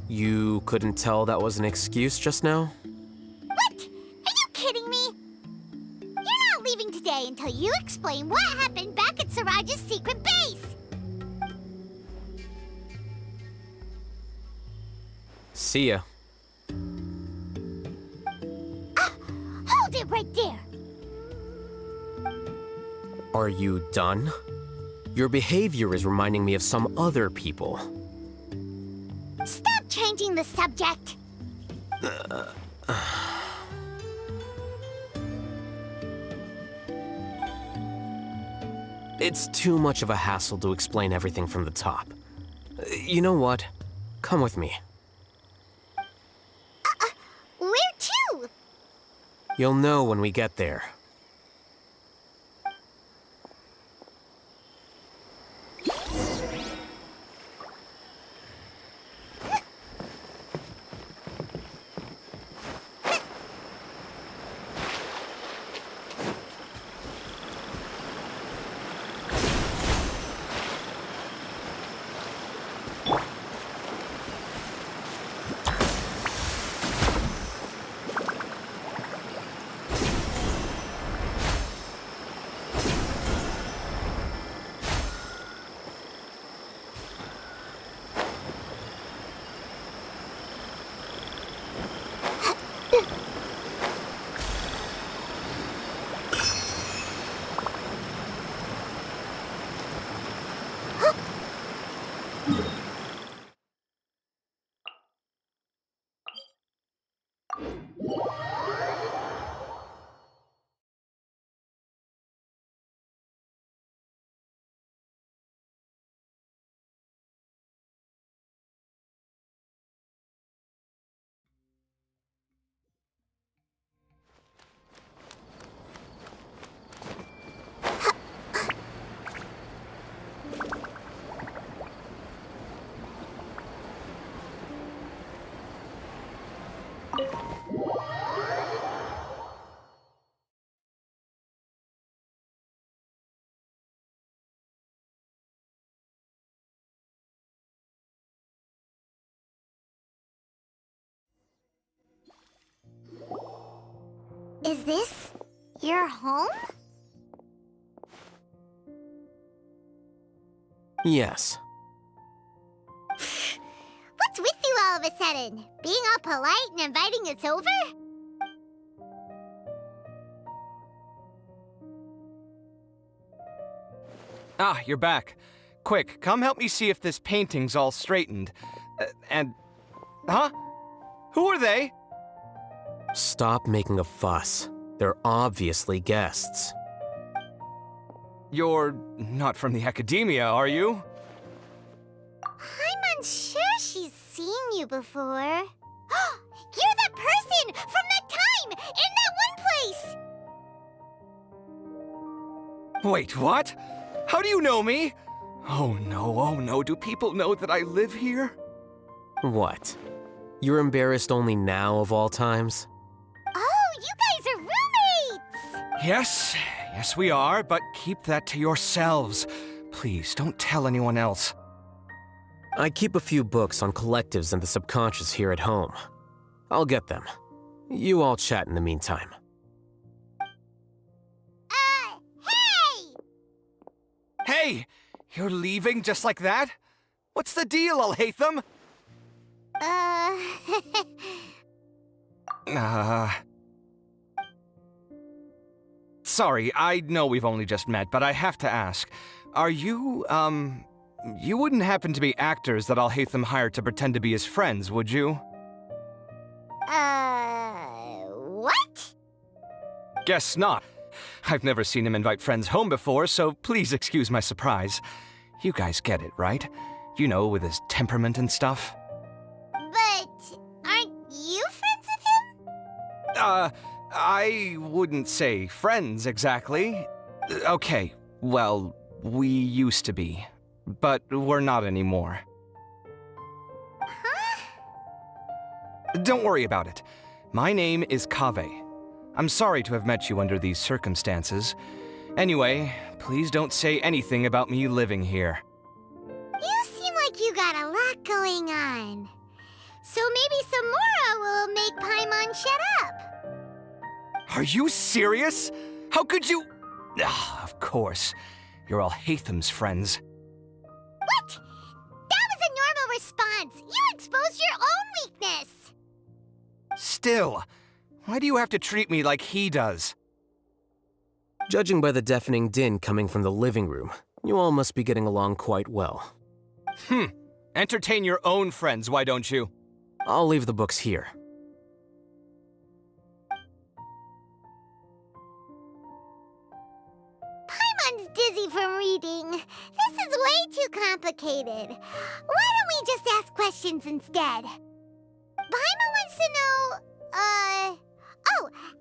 You couldn't tell that was an excuse just now? What? Are you kidding me? You're not leaving today until you explain what happened back at Siraj's secret base! See ya. Hold it right there! Are you done? Your behavior is reminding me of some other people. Stop changing the subject! It's too much of a hassle to explain everything from the top. You know what? Come with me. Where to? You'll know when we get there. Is this your home? Yes. What's with you all of a sudden? Being all polite and inviting us over? Ah, you're back. Quick, come help me see if this painting's all straightened. Huh? Who are they? Stop making a fuss. They're obviously guests. You're not from the academia, are you? I'm unsure she's seen you before. You're that person from that time in that one place! Wait, what? How do you know me? Oh no, do people know that I live here? What? You're embarrassed only now of all times? Oh, you guys are roommates! Yes we are, but keep that to yourselves. Please, don't tell anyone else. I keep a few books on collectives and the subconscious here at home. I'll get them. You all chat in the meantime. Hey! You're leaving just like that? What's the deal, Alhaitham? Sorry, I know we've only just met, but I have to ask. Are you, you wouldn't happen to be actors that Alhaitham hired to pretend to be his friends, would you? What? Guess not. I've never seen him invite friends home before, so please excuse my surprise. You guys get it, right? You know, with his temperament and stuff. But aren't you friends with him? I wouldn't say friends exactly. Okay, well, we used to be, but we're not anymore. Huh? Don't worry about it. My name is Kaveh. I'm sorry to have met you under these circumstances. Anyway, please don't say anything about me living here. You seem like you got a lot going on. So maybe Samora will make Paimon shut up. Are you serious? How could you? Of course. You're Alhaitham's friends. What? That was a normal response. You exposed your own weakness. Still, why do you have to treat me like he does? Judging by the deafening din coming from the living room, you all must be getting along quite well. Entertain your own friends, why don't you? I'll leave the books here. Paimon's dizzy from reading. This is way too complicated. Why don't we just ask questions instead? Paimon wants to know,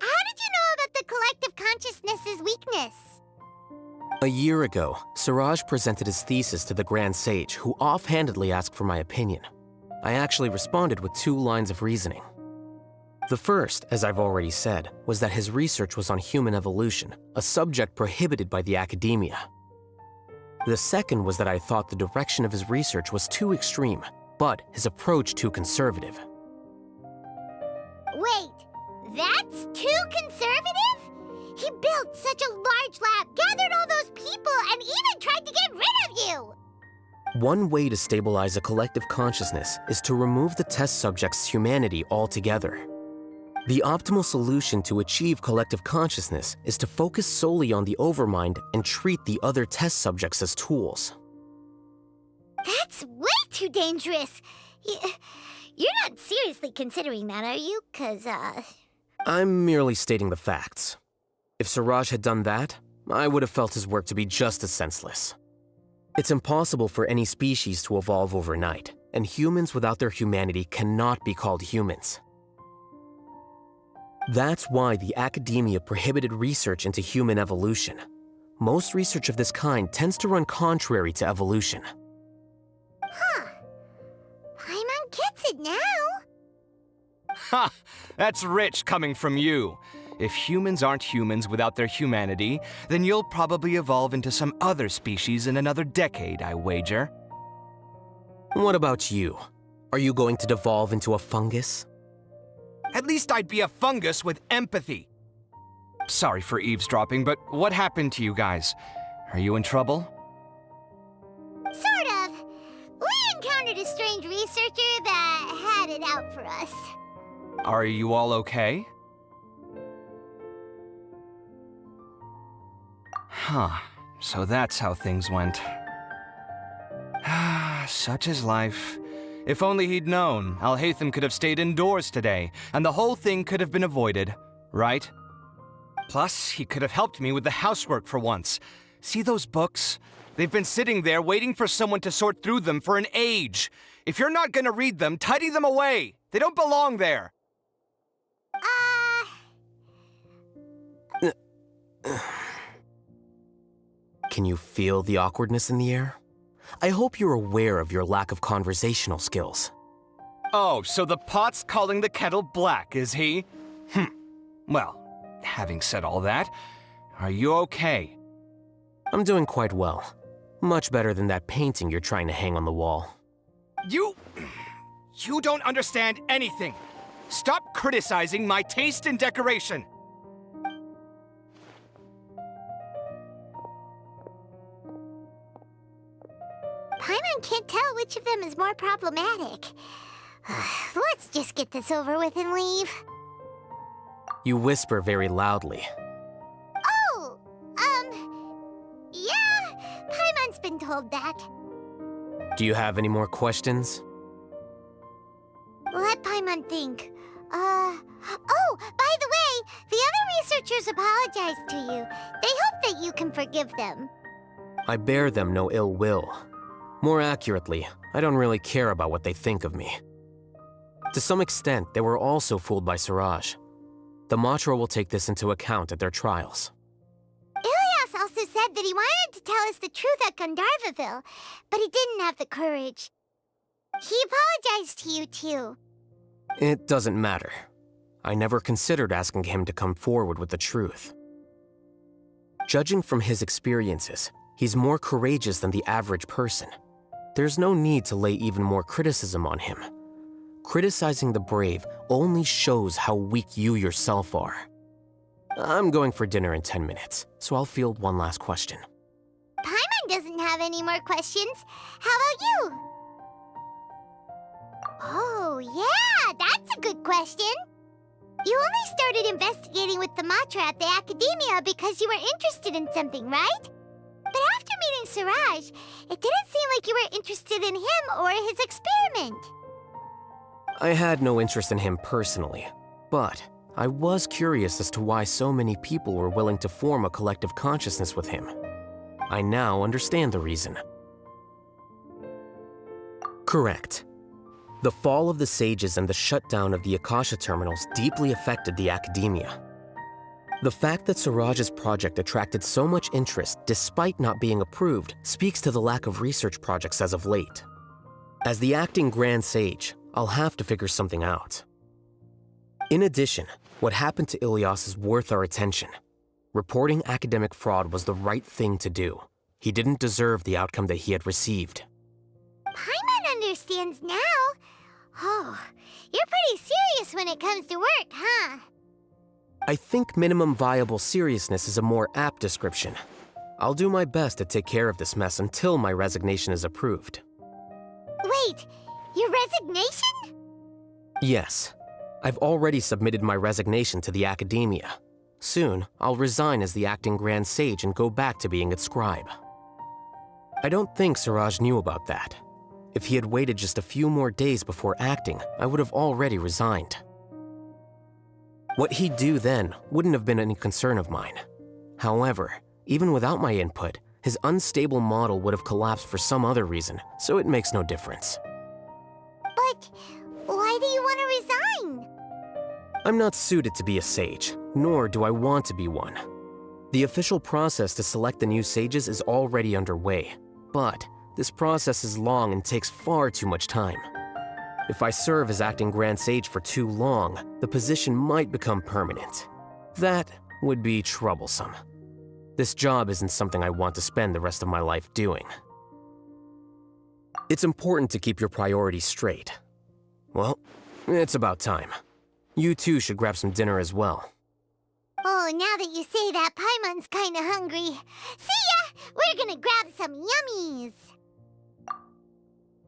how did you know about the collective consciousness's weakness? A year ago, Siraj presented his thesis to the Grand Sage, who offhandedly asked for my opinion. I actually responded with 2 lines of reasoning. The first, as I've already said, was that his research was on human evolution, a subject prohibited by the academia. The second was that I thought the direction of his research was too extreme, but his approach too conservative. Wait, that's too conservative? He built such a large lab, gathered all those people, and even tried to get rid of you! One way to stabilize a collective consciousness is to remove the test subject's humanity altogether. The optimal solution to achieve collective consciousness is to focus solely on the overmind and treat the other test subjects as tools. That's way too dangerous. You're not seriously considering that, are you? 'Cause, I'm merely stating the facts. If Siraj had done that, I would have felt his work to be just as senseless. It's impossible for any species to evolve overnight, and humans without their humanity cannot be called humans. That's why the academia prohibited research into human evolution. Most research of this kind tends to run contrary to evolution. Paimon gets it now. Ha! That's rich coming from you. If humans aren't humans without their humanity, then you'll probably evolve into some other species in another decade, I wager. What about you? Are you going to devolve into a fungus? At least I'd be a fungus with empathy. Sorry for eavesdropping, but what happened to you guys? Are you in trouble? Sort of. We encountered a strange researcher that had it out for us. Are you all okay? Huh. So that's how things went. Such is life. If only he'd known, Alhaitham could have stayed indoors today, and the whole thing could have been avoided, right? Plus, he could have helped me with the housework for once. See those books? They've been sitting there waiting for someone to sort through them for an age. If you're not gonna read them, tidy them away. They don't belong there. Can you feel the awkwardness in the air? I hope you're aware of your lack of conversational skills. Oh, so the pot's calling the kettle black, is he? Well, having said all that, are you okay? I'm doing quite well. Much better than that painting you're trying to hang on the wall. You don't understand anything. Stop criticizing my taste in decoration. Paimon can't tell which of them is more problematic. Let's just get this over with and leave. You whisper very loudly. Oh, yeah, Paimon's been told that. Do you have any more questions? Let Paimon think. Oh, by the way, the other researchers apologized to you. They hope that you can forgive them. I bear them no ill will. More accurately, I don't really care about what they think of me. To some extent, they were also fooled by Siraj. The Matra will take this into account at their trials. Ilias also said that he wanted to tell us the truth at Gandharvaville, but he didn't have the courage. He apologized to you, too. It doesn't matter. I never considered asking him to come forward with the truth. Judging from his experiences, he's more courageous than the average person. There's no need to lay even more criticism on him. Criticizing the brave only shows how weak you yourself are. I'm going for dinner in 10 minutes, so I'll field one last question. Paimon doesn't have any more questions. How about you? Oh, yeah, that's a good question. You only started investigating with the Matra at the Academia because you were interested in something, right? But after meeting Siraj, it didn't seem like you were interested in him or his experiment. I had no interest in him personally, but I was curious as to why so many people were willing to form a collective consciousness with him. I now understand the reason. Correct. The fall of the sages and the shutdown of the Akasha terminals deeply affected the Academia. The fact that Siraj's project attracted so much interest despite not being approved speaks to the lack of research projects as of late. As the acting Grand Sage, I'll have to figure something out. In addition, what happened to Ilias is worth our attention. Reporting academic fraud was the right thing to do. He didn't deserve the outcome that he had received. Paimon understands now. Oh, you're pretty serious when it comes to work, huh? I think minimum viable seriousness is a more apt description. I'll do my best to take care of this mess until my resignation is approved. Wait, your resignation? Yes. I've already submitted my resignation to the Academia. Soon, I'll resign as the acting Grand Sage and go back to being its scribe. I don't think Siraj knew about that. If he had waited just a few more days before acting, I would have already resigned. What he'd do then wouldn't have been any concern of mine. However, even without my input, his unstable model would have collapsed for some other reason, so it makes no difference. But why do you want to resign? I'm not suited to be a sage, nor do I want to be one. The official process to select the new sages is already underway, but this process is long and takes far too much time. If I serve as acting Grand Sage for too long, the position might become permanent. That would be troublesome. This job isn't something I want to spend the rest of my life doing. It's important to keep your priorities straight. Well, it's about time. You too should grab some dinner as well. Oh, now that you say that Paimon's kinda hungry. See ya! We're gonna grab some yummies.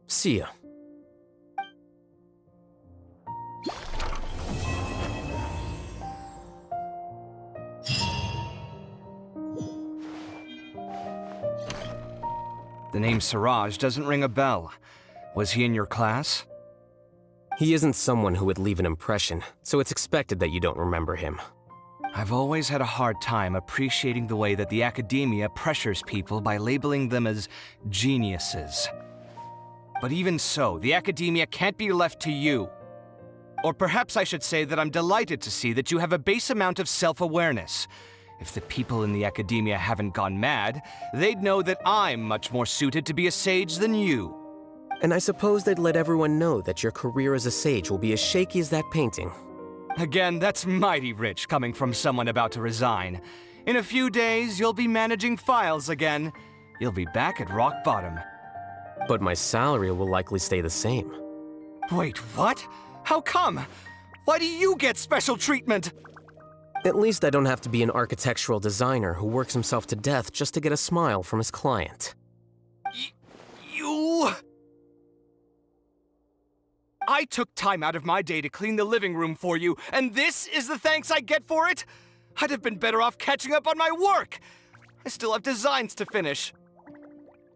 See ya. The name Siraj doesn't ring a bell. Was he in your class? He isn't someone who would leave an impression, so it's expected that you don't remember him. I've always had a hard time appreciating the way that the academia pressures people by labeling them as geniuses. But even so, the academia can't be left to you. Or perhaps I should say that I'm delighted to see that you have a base amount of self-awareness. If the people in the academia haven't gone mad, they'd know that I'm much more suited to be a sage than you. And I suppose they'd let everyone know that your career as a sage will be as shaky as that painting. Again, that's mighty rich coming from someone about to resign. In a few days, you'll be managing files again. You'll be back at rock bottom. But my salary will likely stay the same. Wait, what? How come? Why do you get special treatment? At least I don't have to be an architectural designer who works himself to death just to get a smile from his client. You... I took time out of my day to clean the living room for you, and this is the thanks I get for it? I'd have been better off catching up on my work. I still have designs to finish.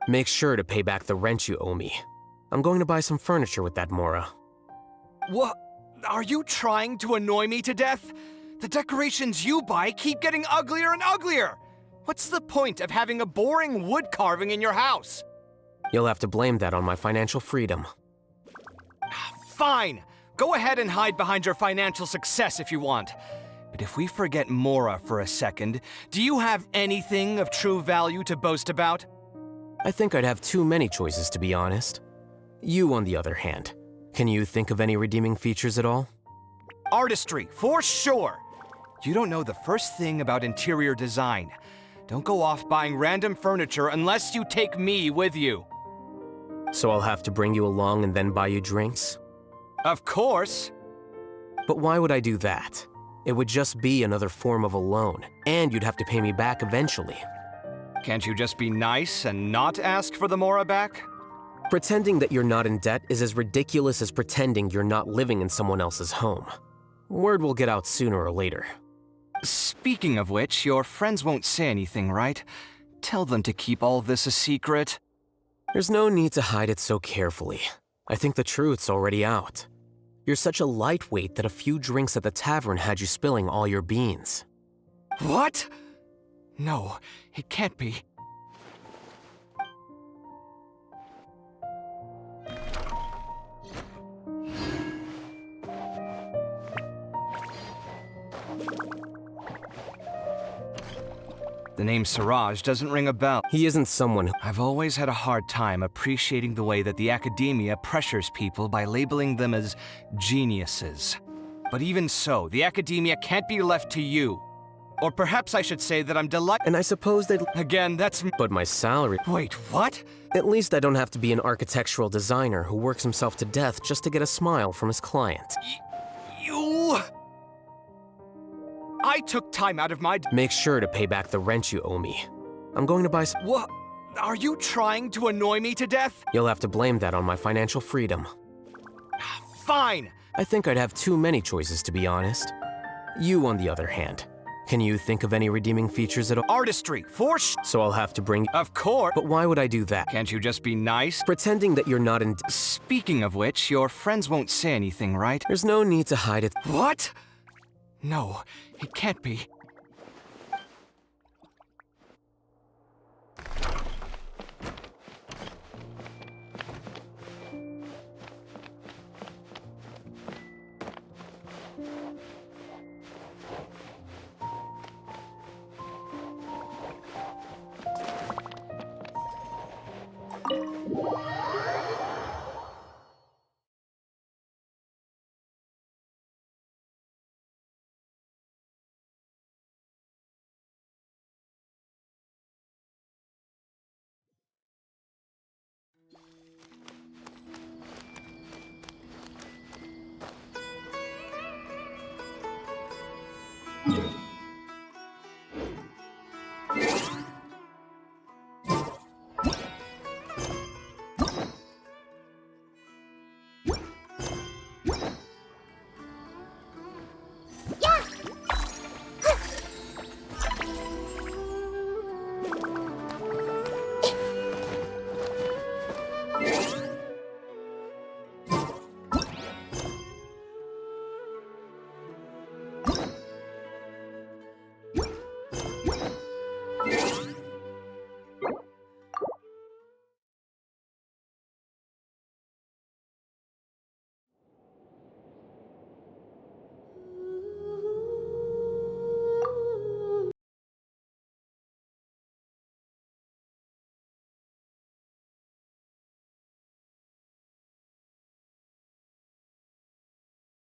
Make sure to pay back the rent you owe me. I'm going to buy some furniture with that Mora. What? Are you trying to annoy me to death? The decorations you buy keep getting uglier and uglier. What's the point of having a boring wood carving in your house? You'll have to blame that on my financial freedom. Fine. Go ahead and hide behind your financial success if you want. But if we forget Mora for a second, do you have anything of true value to boast about? I think I'd have too many choices, to be honest. You, on the other hand, can you think of any redeeming features at all? Artistry, for sure. You don't know the first thing about interior design. Don't go off buying random furniture unless you take me with you. So I'll have to bring you along and then buy you drinks? Of course. But why would I do that? It would just be another form of a loan, and you'd have to pay me back eventually. Can't you just be nice and not ask for the Mora back? Pretending that you're not in debt is as ridiculous as pretending you're not living in someone else's home. Word will get out sooner or later. Speaking of which, your friends won't say anything, right? Tell them to keep all this a secret. There's no need to hide it so carefully. I think the truth's already out. You're such a lightweight that a few drinks at the tavern had you spilling all your beans. What? No, it can't be. The name Siraj doesn't ring a bell. He isn't someone who... I've always had a hard time appreciating the way that the academia pressures people by labeling them as geniuses. But even so, the academia can't be left to you. Or perhaps I should say that I'm delighted. And I suppose they'd... Again, that's... But my salary... Wait, what? At least I don't have to be an architectural designer who works himself to death just to get a smile from his client. You... I took time out of my... Make sure to pay back the rent you owe me. I'm going to buy some... What? Are you trying to annoy me to death? You'll have to blame that on my financial freedom. Fine. I think I'd have too many choices, to be honest. You, on the other hand, can you think of any redeeming features at all? Artistry, for So I'll have to bring... Of course. But why would I do that? Can't you just be nice? Pretending that you're not in... Speaking of which, your friends won't say anything, right? There's no need to hide it. What? No, it can't be.